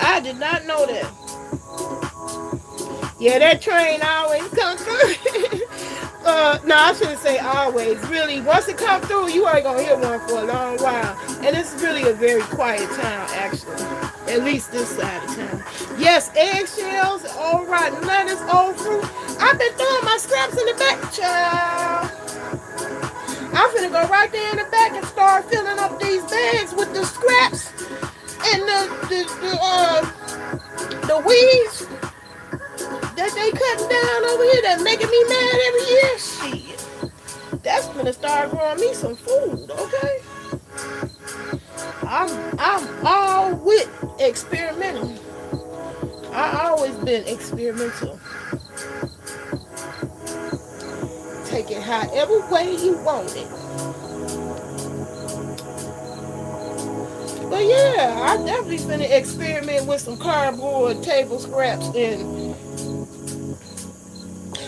I did not know that. Yeah, that train always comes through. No, I shouldn't say always. Really, once it comes through, you ain't gonna hear one for a long while. And it's really a very quiet town, actually. At least this side of town. Yes, eggshells, all rotten lettuce, old fruit. I've been throwing my scraps in the back, child. I'm finna go right there in the back and start filling up these bags with the scraps and the weeds that they cutting down over here that making me mad every year. Shit, that's gonna start growing me some food, okay? I'm all with experimenting. I always been experimental. Take it however way you want it. But yeah, I definitely finna experiment with some cardboard table scraps and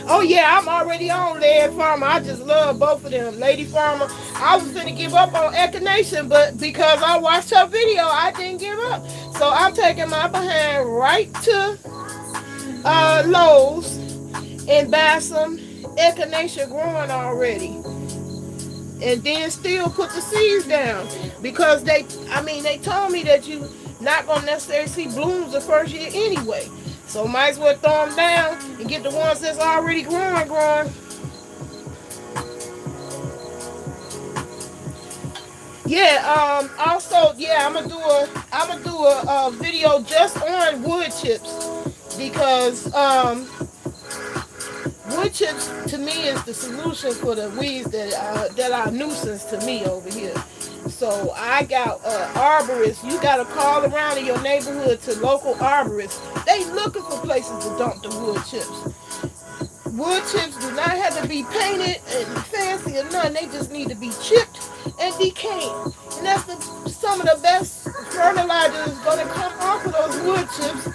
oh yeah, I'm already on Lady Farmer. I just love both of them. Lady Farmer, I was finna give up on Echinacea, but because I watched her video, I didn't give up. So I'm taking my behind right to Lowe's and buy some Echinacea growing already. And then still put the seeds down. Because they told me that you not gonna necessarily see blooms the first year anyway. So might as well throw them down and get the ones that's already growing. Yeah, also, yeah, I'm gonna do a video just on wood chips because wood chips to me is the solution for the weeds that are a nuisance to me over here. So I got arborists. You gotta call around in your neighborhood to local arborists. They looking for places to dump the wood chips. Wood chips do not have to be painted and fancy or nothing. They just need to be chipped and decayed. And that's some of the best fertilizer is gonna come off of those wood chips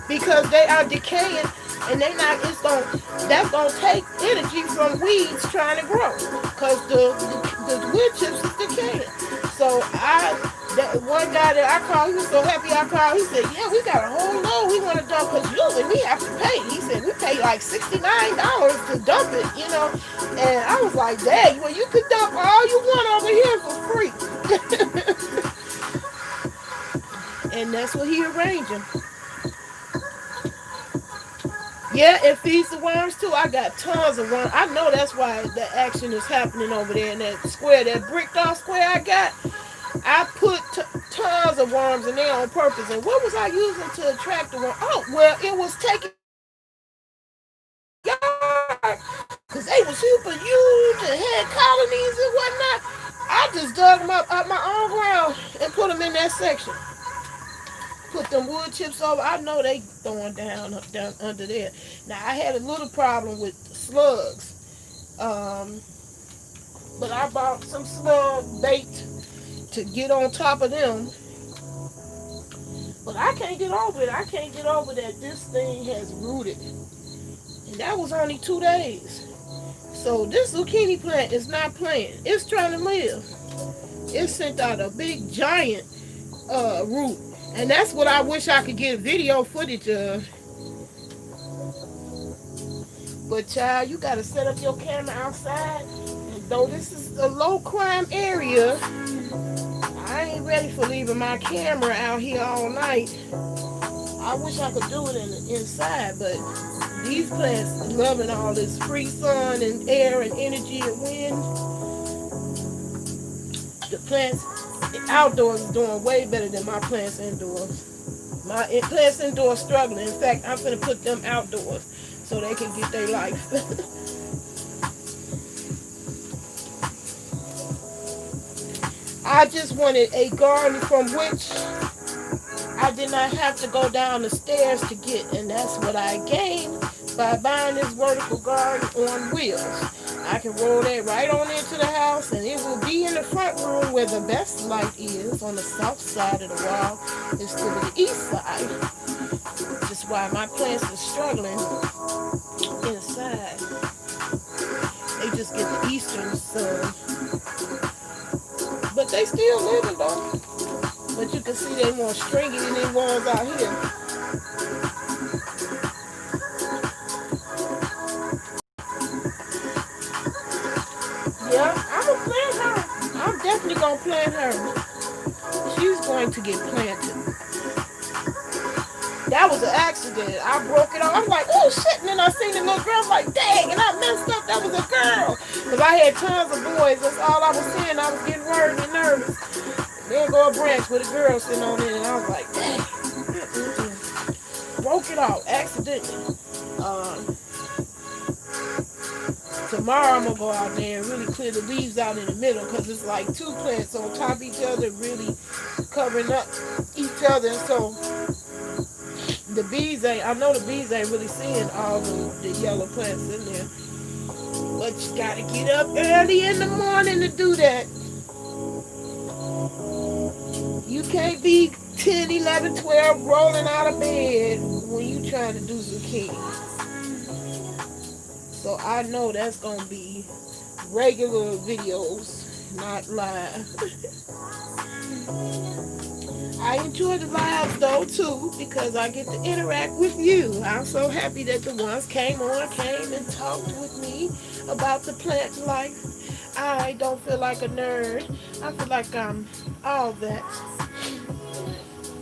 because they are decaying and that's gonna take energy from weeds trying to grow because the wood chips is decaying. So that one guy that I called, he was so happy I called. He said, "Yeah, we got a whole load we want to dump because usually we have to pay." He said, "We pay like $69 to dump it, you know." And I was like, "Dang, well you could dump all you want over here for free." And that's what he arranging. Yeah, it feeds the worms too. I got tons of worms. I know that's why the action is happening over there in that square, that bricked off square I got. I put tons of worms in there on purpose. And what was I using to attract the worm? Oh, well, it was taking yard because they were super huge and had colonies and whatnot. I just dug them up my own ground and put them in that section. Put them wood chips over. I know they throwing down under there. Now I had a little problem with slugs, but I bought some slug bait to get on top of them. But I can't get over it. I can't get over that this thing has rooted, and that was only 2 days. So this zucchini plant is not playing. It's trying to live. It sent out a big giant root. And that's what I wish I could get video footage of. But child, you gotta set up your camera outside. And though this is a low crime area, I ain't ready for leaving my camera out here all night. I wish I could do it inside, but these plants loving all this free sun and air and energy and wind. The plants outdoors is doing way better than my plants indoors. My plants indoors struggling. In fact, I'm gonna put them outdoors so they can get their life. I just wanted a garden from which I did not have to go down the stairs to get, and that's what I gained by buying this vertical garden on wheels. I can roll that right on into the house, and it will be in the front room where the best light is, on the south side of the wall instead of the east side. Which is why my plants are struggling inside. They just get the eastern sun. But they still living though. But you can see they more stringy than they ones out here. Yeah, I'm gonna plant her. I'm definitely gonna plant her. She's going to get planted. That was an accident. I broke it off. I was like, oh shit. And then I seen the little girl. I'm like, dang. And I messed up. That was a girl. Because I had tons of boys. That's all I was seeing. I was getting worried and nervous. And there go a branch with a girl sitting on it. And I was like, dang. Broke it off. Accidentally. Tomorrow I'm going to go out there and really clear the leaves out in the middle. Because it's like two plants on top of each other. Really covering up each other. So the bees ain't, I know the bees ain't really seeing all of the yellow plants in there. But you gotta get up early in the morning to do that. You can't be 10, 11, 12 rolling out of bed when you trying to do zucchini. So I know that's gonna be regular videos, not live. I enjoy the lives though too because I get to interact with you. I'm so happy that the ones came and talked with me about the plant life. I don't feel like a nerd. I feel like I'm all that.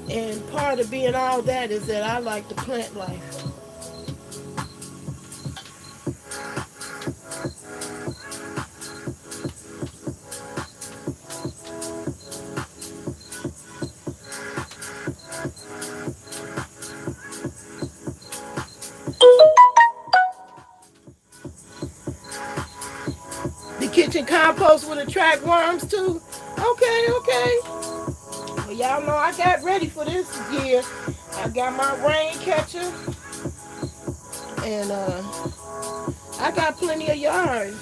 And part of being all that is that I like the plant life. The kitchen compost would attract worms too. Okay, okay. Well, y'all know I got ready for this year. I got my rain catcher, and I got plenty of yarn.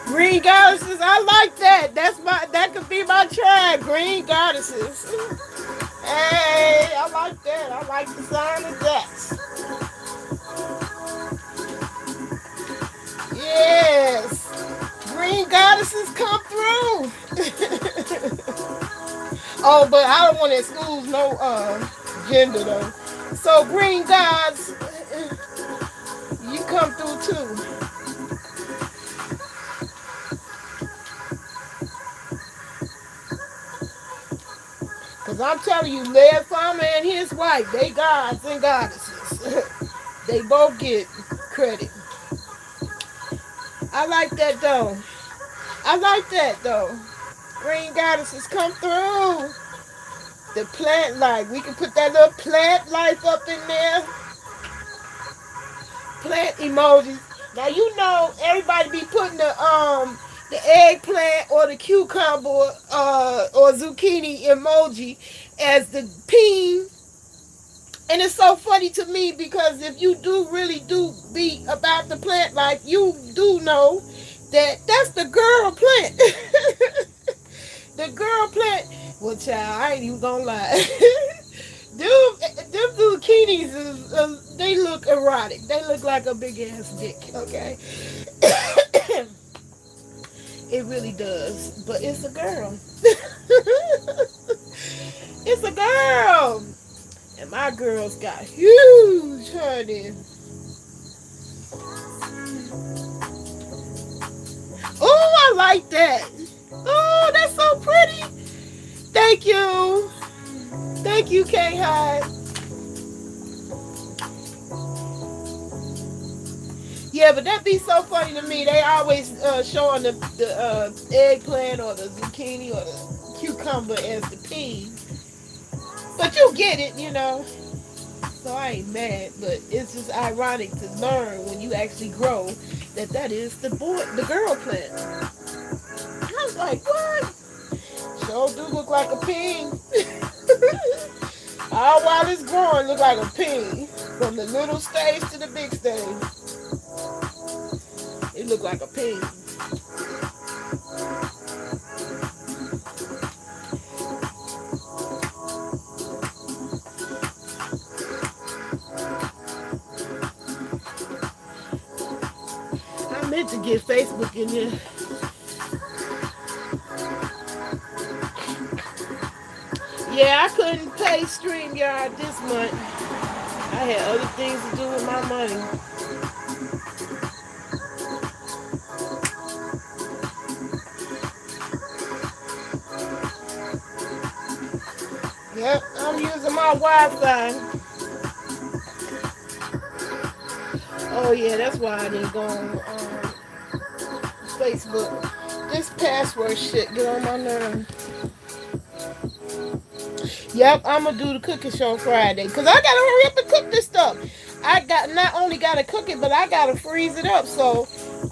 Green goddesses, I like that. That could be my tribe. Green goddesses. Hey, I like that. I like the sound of that. Yes. Green goddesses come through. Oh, but I don't want to exclude no gender though. So green gods, you come through too. Cause I'm telling you, Led Farmer and his wife, they gods and goddesses. They both get credit. I like that though. I like that though. Green goddesses come through. The plant life. We can put that little plant life up in there. Plant emojis. Now you know everybody be putting the eggplant or the cucumber or zucchini emoji as the peen. And it's so funny to me because if you do really do be about the plant life, you do know that that's the girl plant. The girl plant. Well, child, I ain't even gonna lie. Them zucchinis, they look erotic. They look like a big ass dick, okay? It really does. But it's a girl. It's a girl. And my girls got huge, honey. Oh, I like that. Oh, that's so pretty. Thank you. Thank you, K-High. Yeah, but that be so funny to me. They always showing the eggplant or the zucchini or the cucumber as the pea. But you get it, you know. So I ain't mad, but it's just ironic to learn when you actually grow that is the girl plant. I was like, what? Sure do look like a pea. All while it's growing, look like a pea. From the little stage to the big stage, it look like a pea. I meant to get Facebook in here. Yeah, I couldn't pay StreamYard this month. I had other things to do with my money. Yep, I'm using my Wi-Fi. Oh yeah, that's why I didn't go on Facebook. This password shit get on my nerves. Yep, I'm gonna do the cooking show Friday. Cause I gotta hurry up and cook this stuff. I got not only gotta cook it, but I gotta freeze it up. So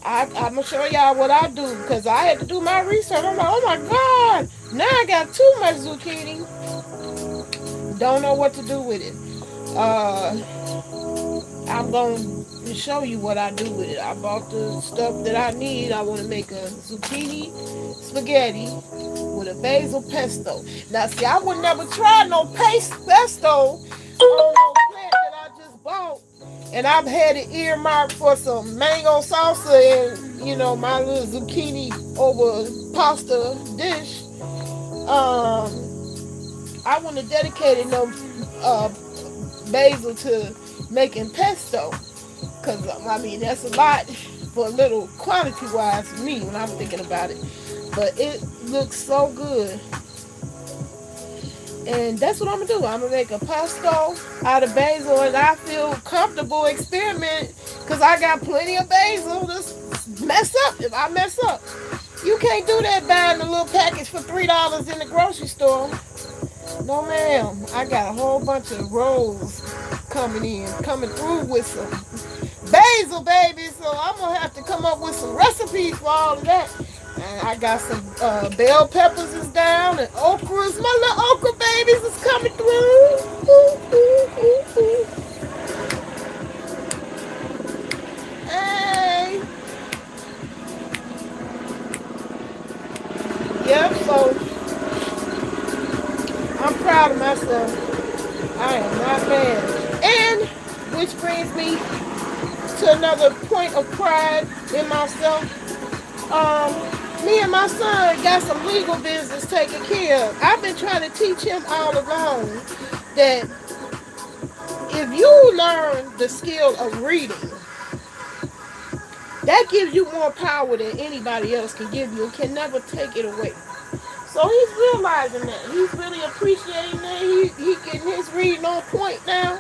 I'm gonna show y'all what I do. Cause I had to do my research. I'm like, oh my god, now I got too much zucchini. Don't know what to do with it. I'm going to show you what I do with it. I bought the stuff that I need. I want to make a zucchini spaghetti with a basil pesto. Now, see, I would never try no pesto on no plant that I just bought. And I've had it earmarked for some mango salsa and, my little zucchini over pasta dish. I want to dedicate them basil to making pesto. Because, that's a lot for a little quantity-wise for me when I'm thinking about it. But it looks so good. And that's what I'm going to do. I'm going to make a pesto out of basil. And I feel comfortable experimenting because I got plenty of basil to mess up if I mess up. You can't do that buying a little package for $3 in the grocery store. No, ma'am. I got a whole bunch of rolls coming through with some basil, baby. So I'm going to have to come up with some recipes for all of that. And I got some bell peppers is down and okras. My little okra babies is coming through. Ooh, ooh, ooh, ooh. Hey. Yep, so I'm proud of myself. I am not bad. And which brings me to another point of pride in myself. Me and my son got some legal business taken care of. I've been trying to teach him all along that if you learn the skill of reading, that gives you more power than anybody else can give you. It can never take it away. So he's realizing that. He's really appreciating that. He getting his reading on point now.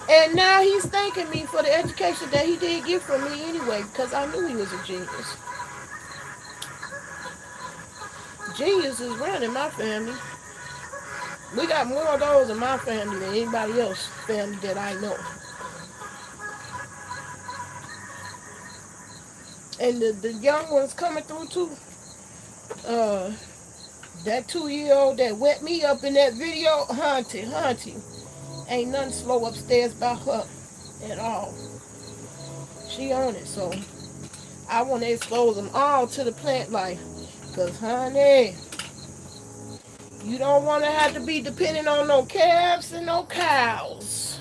And now he's thanking me for the education that he did get from me anyway, because I knew he was a genius. Genius is running my family. We got more of those in my family than anybody else's family that I know. And the young ones coming through too. That 2-year-old that wet me up in that video, Hunty. Ain't nothing slow upstairs by her at all. She on it, so I want to expose them all to the plant life. Because, honey, you don't want to have to be dependent on no calves and no cows.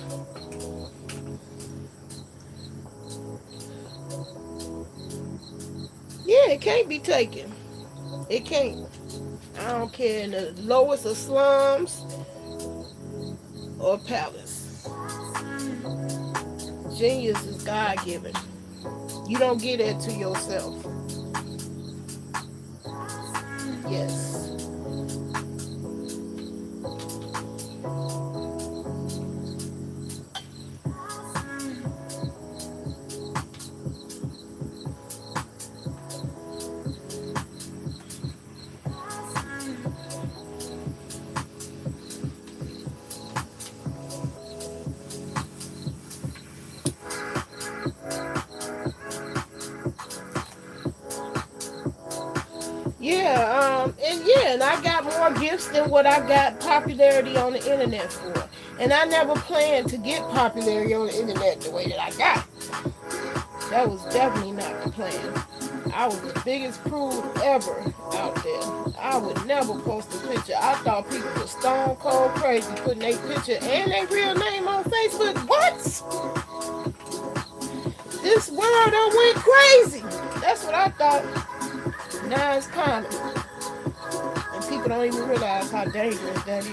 Yeah, it can't be taken. It can't. I don't care in the lowest of slums or palace. Genius is God-given. You don't get it to yourself. Yes. And I got more gifts than what I got popularity on the internet for. And I never planned to get popularity on the internet the way that I got. That was definitely not the plan. I was the biggest prude ever out there. I would never post a picture. I thought people were stone cold crazy putting their picture and their real name on Facebook. What? This world done went crazy. That's what I thought. Now it's common. And people don't even realize how dangerous that is.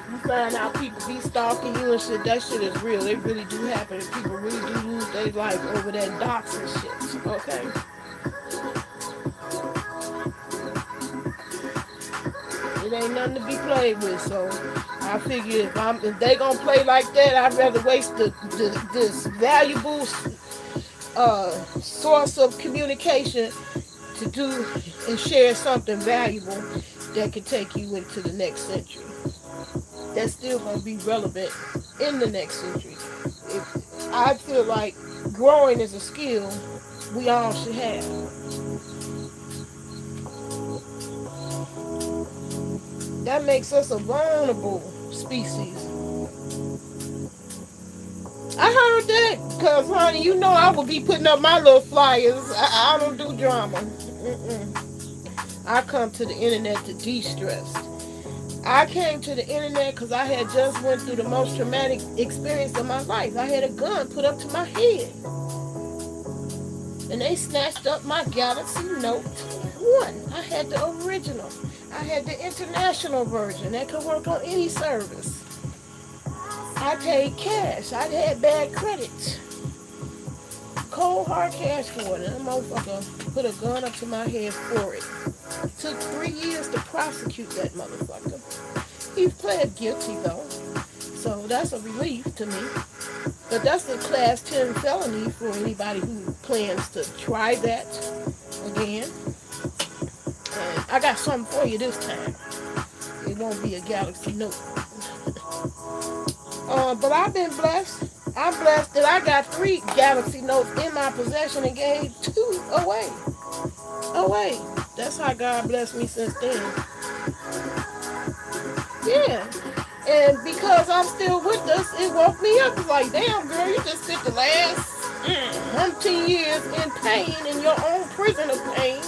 You find out people be stalking you and shit. That shit is real. It really do happen. And people really do lose their life over that doxing shit. Okay? It ain't nothing to be played with. So I figure if they gonna play like that, I'd rather waste this valuable source of communication to do and share something valuable that could take you into the next century. That's still gonna be relevant in the next century. I feel like growing is a skill we all should have. That makes us a vulnerable species. I heard that because, honey, you know I would be putting up my little flyers. I don't do drama. I come to the internet to de-stress. I came to the internet because I had just went through the most traumatic experience of my life. I had a gun put up to my head. And they snatched up my Galaxy Note 1. I had the original. I had the international version that could work on any service. I paid cash. I had bad credit. Cold hard cash for it. And that motherfucker put a gun up to my head for it. Took 3 years to prosecute that motherfucker. He pled guilty though. So that's a relief to me. But that's a class 10 felony for anybody who plans to try that again. And I got something for you this time. It won't be a Galaxy Note. But I've been blessed. I'm blessed that I got 3 Galaxy Notes in my possession and gave 2 away. That's how God blessed me since then. Yeah. And because I'm still with us, it woke me up. It's like, damn, girl, you just spent the last 17 years in pain, in your own prison of pain,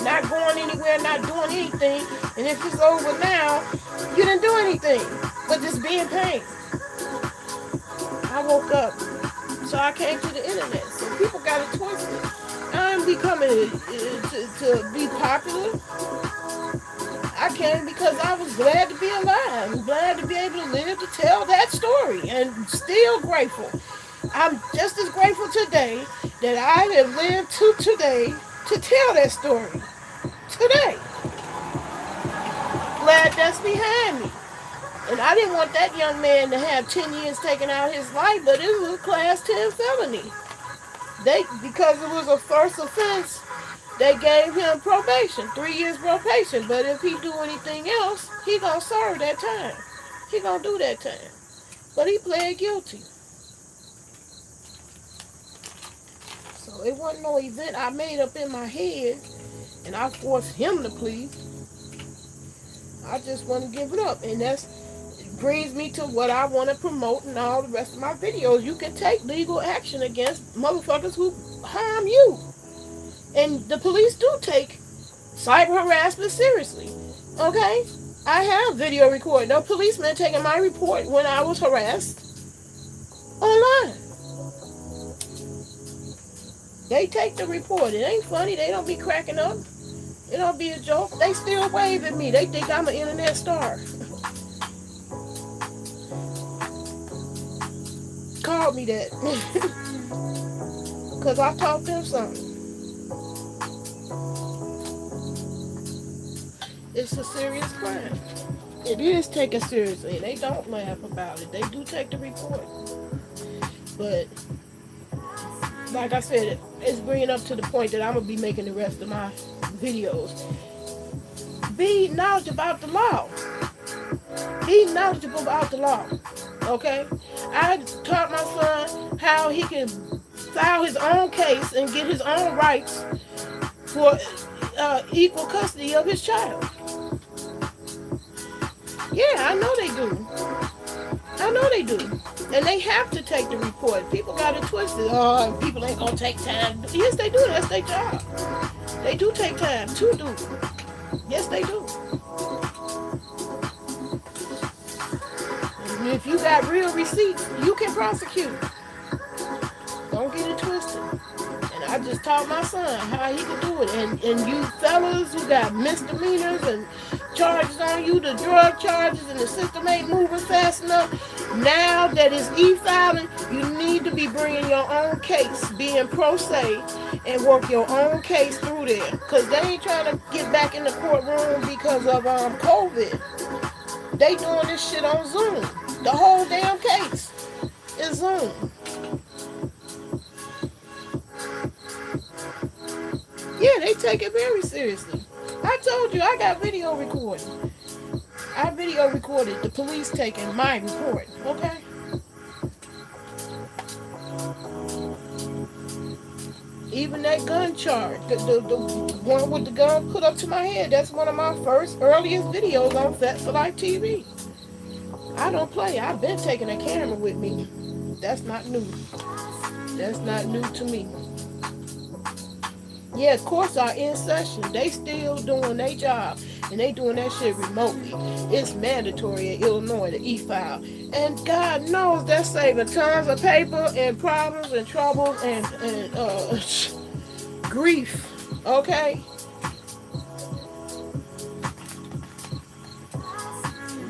not going anywhere, not doing anything. And if it's over now, you didn't do anything but just be in pain. I woke up. So I came to the internet. So people got it twisted. I'm becoming to be popular. I came because I was glad to be alive. I'm glad to be able to live to tell that story. And still grateful. I'm just as grateful today that I have lived to today to tell that story. Today. Glad that's behind me. And I didn't want that young man to have 10 years taken out of his life, but it was a class 10 felony. Because it was a first offense, they gave him probation, 3 years probation. But if he do anything else, he gonna serve that time. He gonna do that time. But he pled guilty. So it wasn't no event I made up in my head, and I forced him to plead. I just want to give it up, and that's brings me to what I want to promote in all the rest of my videos. You can take legal action against motherfuckers who harm you. And the police do take cyber harassment seriously. Okay? I have video recording. No policeman taking my report when I was harassed online. They take the report. It ain't funny. They don't be cracking up. It don't be a joke. They still wave at me. They think I'm an internet star. Called me that. Because I taught them something. It's a serious crime. It is taken seriously. They don't laugh about it. They do take the report. But, like I said, it's bringing up to the point that I'm going to be making the rest of my videos. Be knowledgeable about the law. Be knowledgeable about the law. Okay? I taught my son how he can file his own case and get his own rights for equal custody of his child. Yeah, I know they do. I know they do. And they have to take the report. People got it twisted. Oh, people ain't gonna take time. Yes, they do. That's their job. They do take time to do it. Yes, they do. And if you got real receipts, you can prosecute. Don't get it twisted. And I just taught my son how he could do it. And you fellas who got misdemeanors and charges on you, the drug charges, and the system ain't moving fast enough. Now that it's e-filing, you need to be bringing your own case, being pro se, and work your own case through there. Because they ain't trying to get back in the courtroom because of COVID. They doing this shit on Zoom. The whole damn case is Zoom. Yeah, they take it very seriously. I told you I got video recording. I video recorded the police taking my report. Okay. Even that gun charge, the one with the gun put up to my head, that's one of my first earliest videos on Fat for Life TV. I don't play. I've been taking a camera with me. That's not new. That's not new to me. Yeah, courts are in session. They still doing their job. And they doing that shit remotely. It's mandatory in Illinois to e-file. And God knows that's saving tons of paper and problems and trouble and grief. Okay?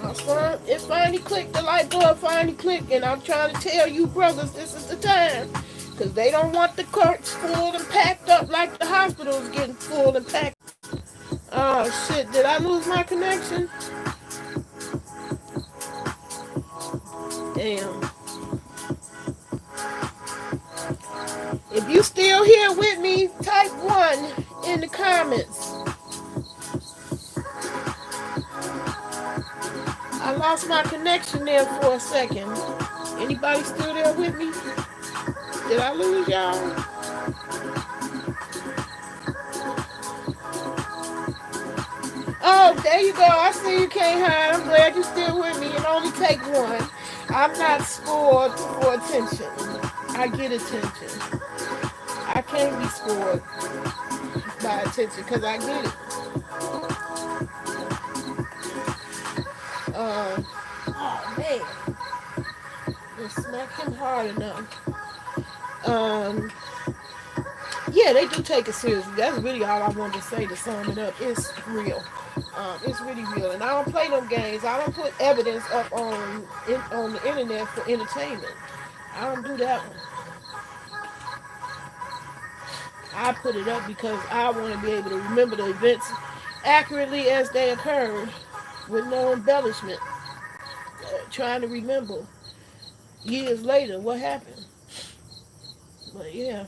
My son, it finally clicked. The light bulb finally clicked. And I'm trying to tell you brothers, this is the time. Because they don't want the courts full and packed up like the hospitals getting full and packed. Oh shit, did I lose my connection? Damn. If you still here with me, type 1 in the comments. I lost my connection there for a second. Anybody still there with me? Did I lose y'all? Oh, there you go. I see you can't hide. I'm glad you're still with me. It only take 1. I'm not scored for attention. I get attention. I can't be scored by attention because I get it. Oh man, just smack him hard enough. Um, yeah, they do take it seriously. That's really all I wanted to say to sum it up. It's real. It's really real, and I don't play them games. I don't put evidence up on the internet for entertainment. I don't do that one. I put it up because I want to be able to remember the events accurately as they occurred, with no embellishment. Trying to remember years later what happened. But yeah,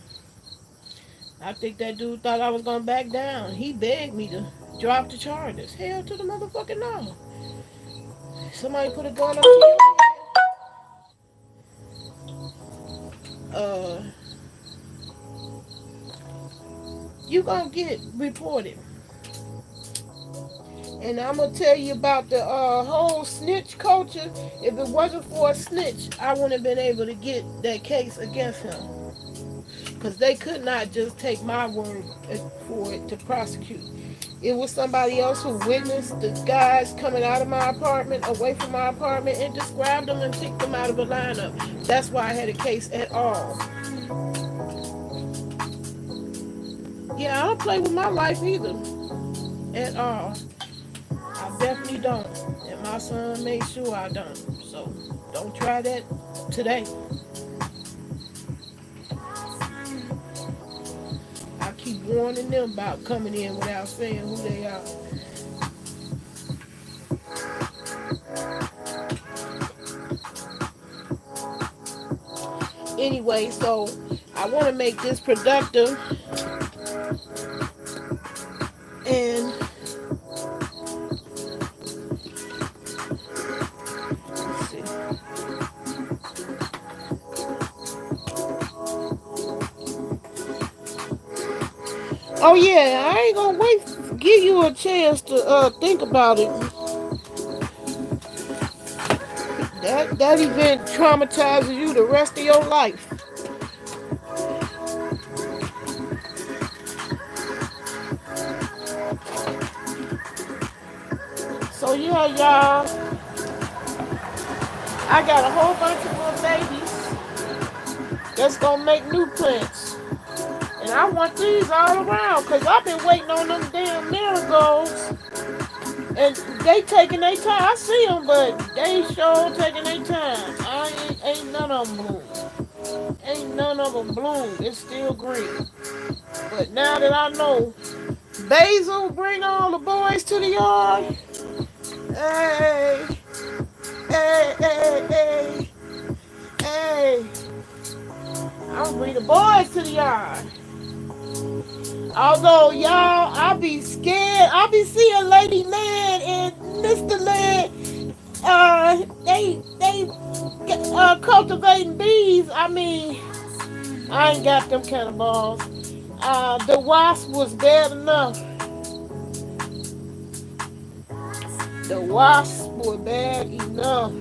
I think that dude thought I was gonna back down. He begged me to drop the charges. Hell to the motherfucking no. Somebody put a gun up to your head. You gonna get reported. And I'm gonna tell you about the whole snitch culture. If it wasn't for a snitch, I wouldn't have been able to get that case against him. Because they could not just take my word for it to prosecute. It was somebody else who witnessed the guys coming out of my apartment, away from my apartment, and described them and picked them out of a lineup. That's why I had a case at all. Yeah, I don't play with my life either. At all. I definitely don't. And my son made sure I don't. So don't try that today. I keep warning them about coming in without saying who they are. Anyway, so I want to make this productive. And let's see. Oh yeah, I ain't gonna wait. Give you a chance to think about it. That event traumatizes you the rest of your life. So yeah, y'all, I got a whole bunch of little babies that's gonna make new plants. And I want these all around because I've been waiting on them damn marigolds. And they taking their time. I see them, but they sure taking their time. Ain't none of them bloom. Ain't none of them bloom. It's still green. But now that I know Basil bring all the boys to the yard, hey, hey, hey, hey, hey, I'm bring the boys to the yard. Although y'all, I be scared. I be seeing Lady Land and Mr. Land. They cultivating bees. I mean, I ain't got them kind of balls. The wasp was bad enough. The wasp were bad enough.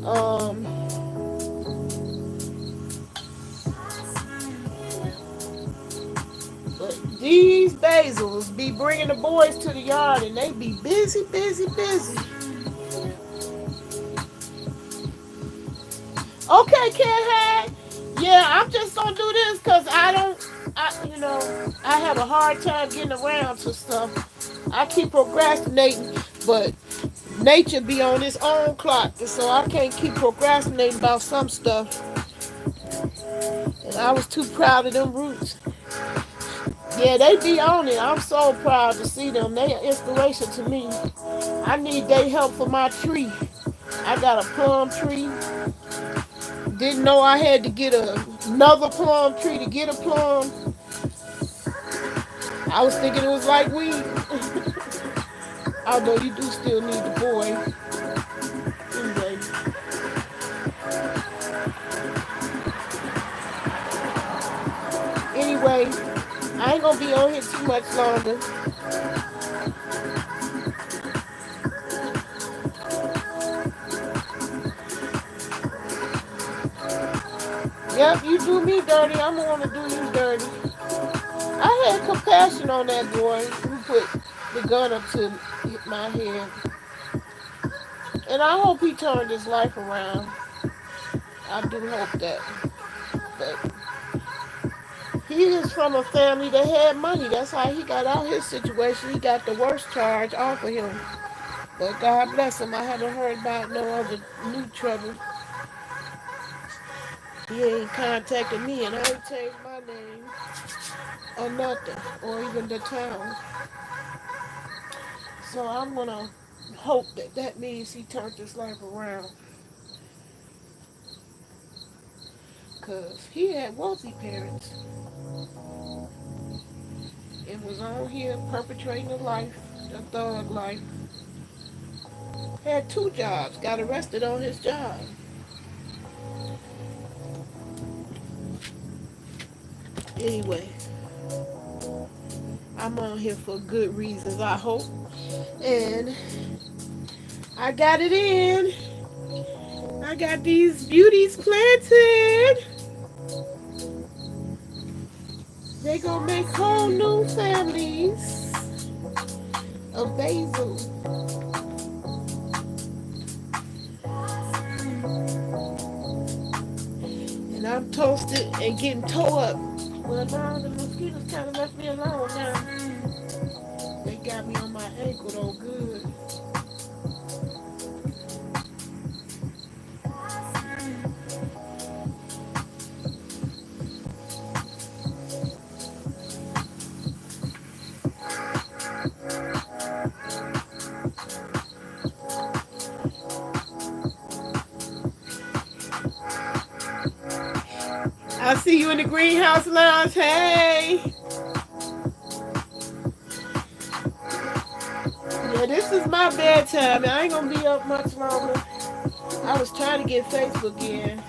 Um, but these basils be bringing the boys to the yard, and they be busy, busy, busy. Okay, Ken Hag. Yeah, I'm just gonna do this because I have a hard time getting around to stuff. I keep procrastinating, but nature be on its own clock, and so I can't keep procrastinating about some stuff. And I was too proud of them roots. Yeah, they be on it. I'm so proud to see them. They are inspiration to me. I need their help for my tree. I got a plum tree. Didn't know I had to get another plum tree to get a plum. I was thinking it was like weed. Although you do still need the boy. Anyway. Anyway, I ain't gonna be on here too much longer. Yep, you do me dirty, I'm gonna wanna do you dirty. I had compassion on that boy who put the gun up to my head. And I hope he turned his life around. I do hope that. But he is from a family that had money. That's how he got out his situation. He got the worst charge off of him. But God bless him. I haven't heard about no other new trouble. He ain't contacted me, and I ain't changed my name or nothing, or even the town. So I'm gonna hope that that means he turned his life around. Cause he had wealthy parents and was on here perpetrating a life, a thug life. Had two jobs, got arrested on his job. Anyway, I'm on here for good reasons, I hope. And I got it in. I got these beauties planted. They gonna make whole new families of basil. And I'm toasted and getting tore up. Well, now the mosquitoes kind of left me alone now. They got me on my ankle though good. I see you in the greenhouse lounge. Hey. Yeah, this is my bedtime. I ain't gonna be up much longer. I was trying to get Facebook in.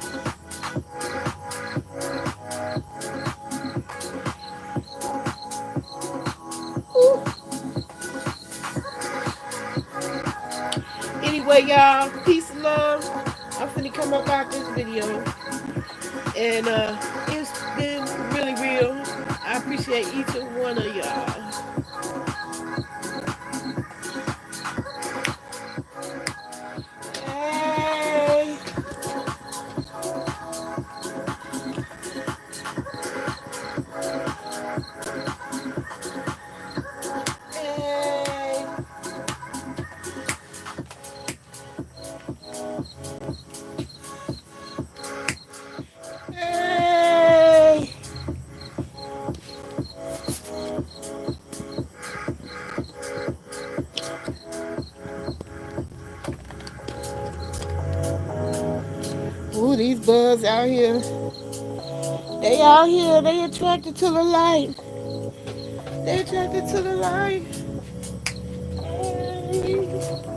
Ooh. Anyway, y'all, peace and love. I'm finna come up out this video. And it's been really real. I appreciate each and one of y'all. Hey. Hey. Hey. out here. They out here. They attracted to the light. They attracted to the light. Hey.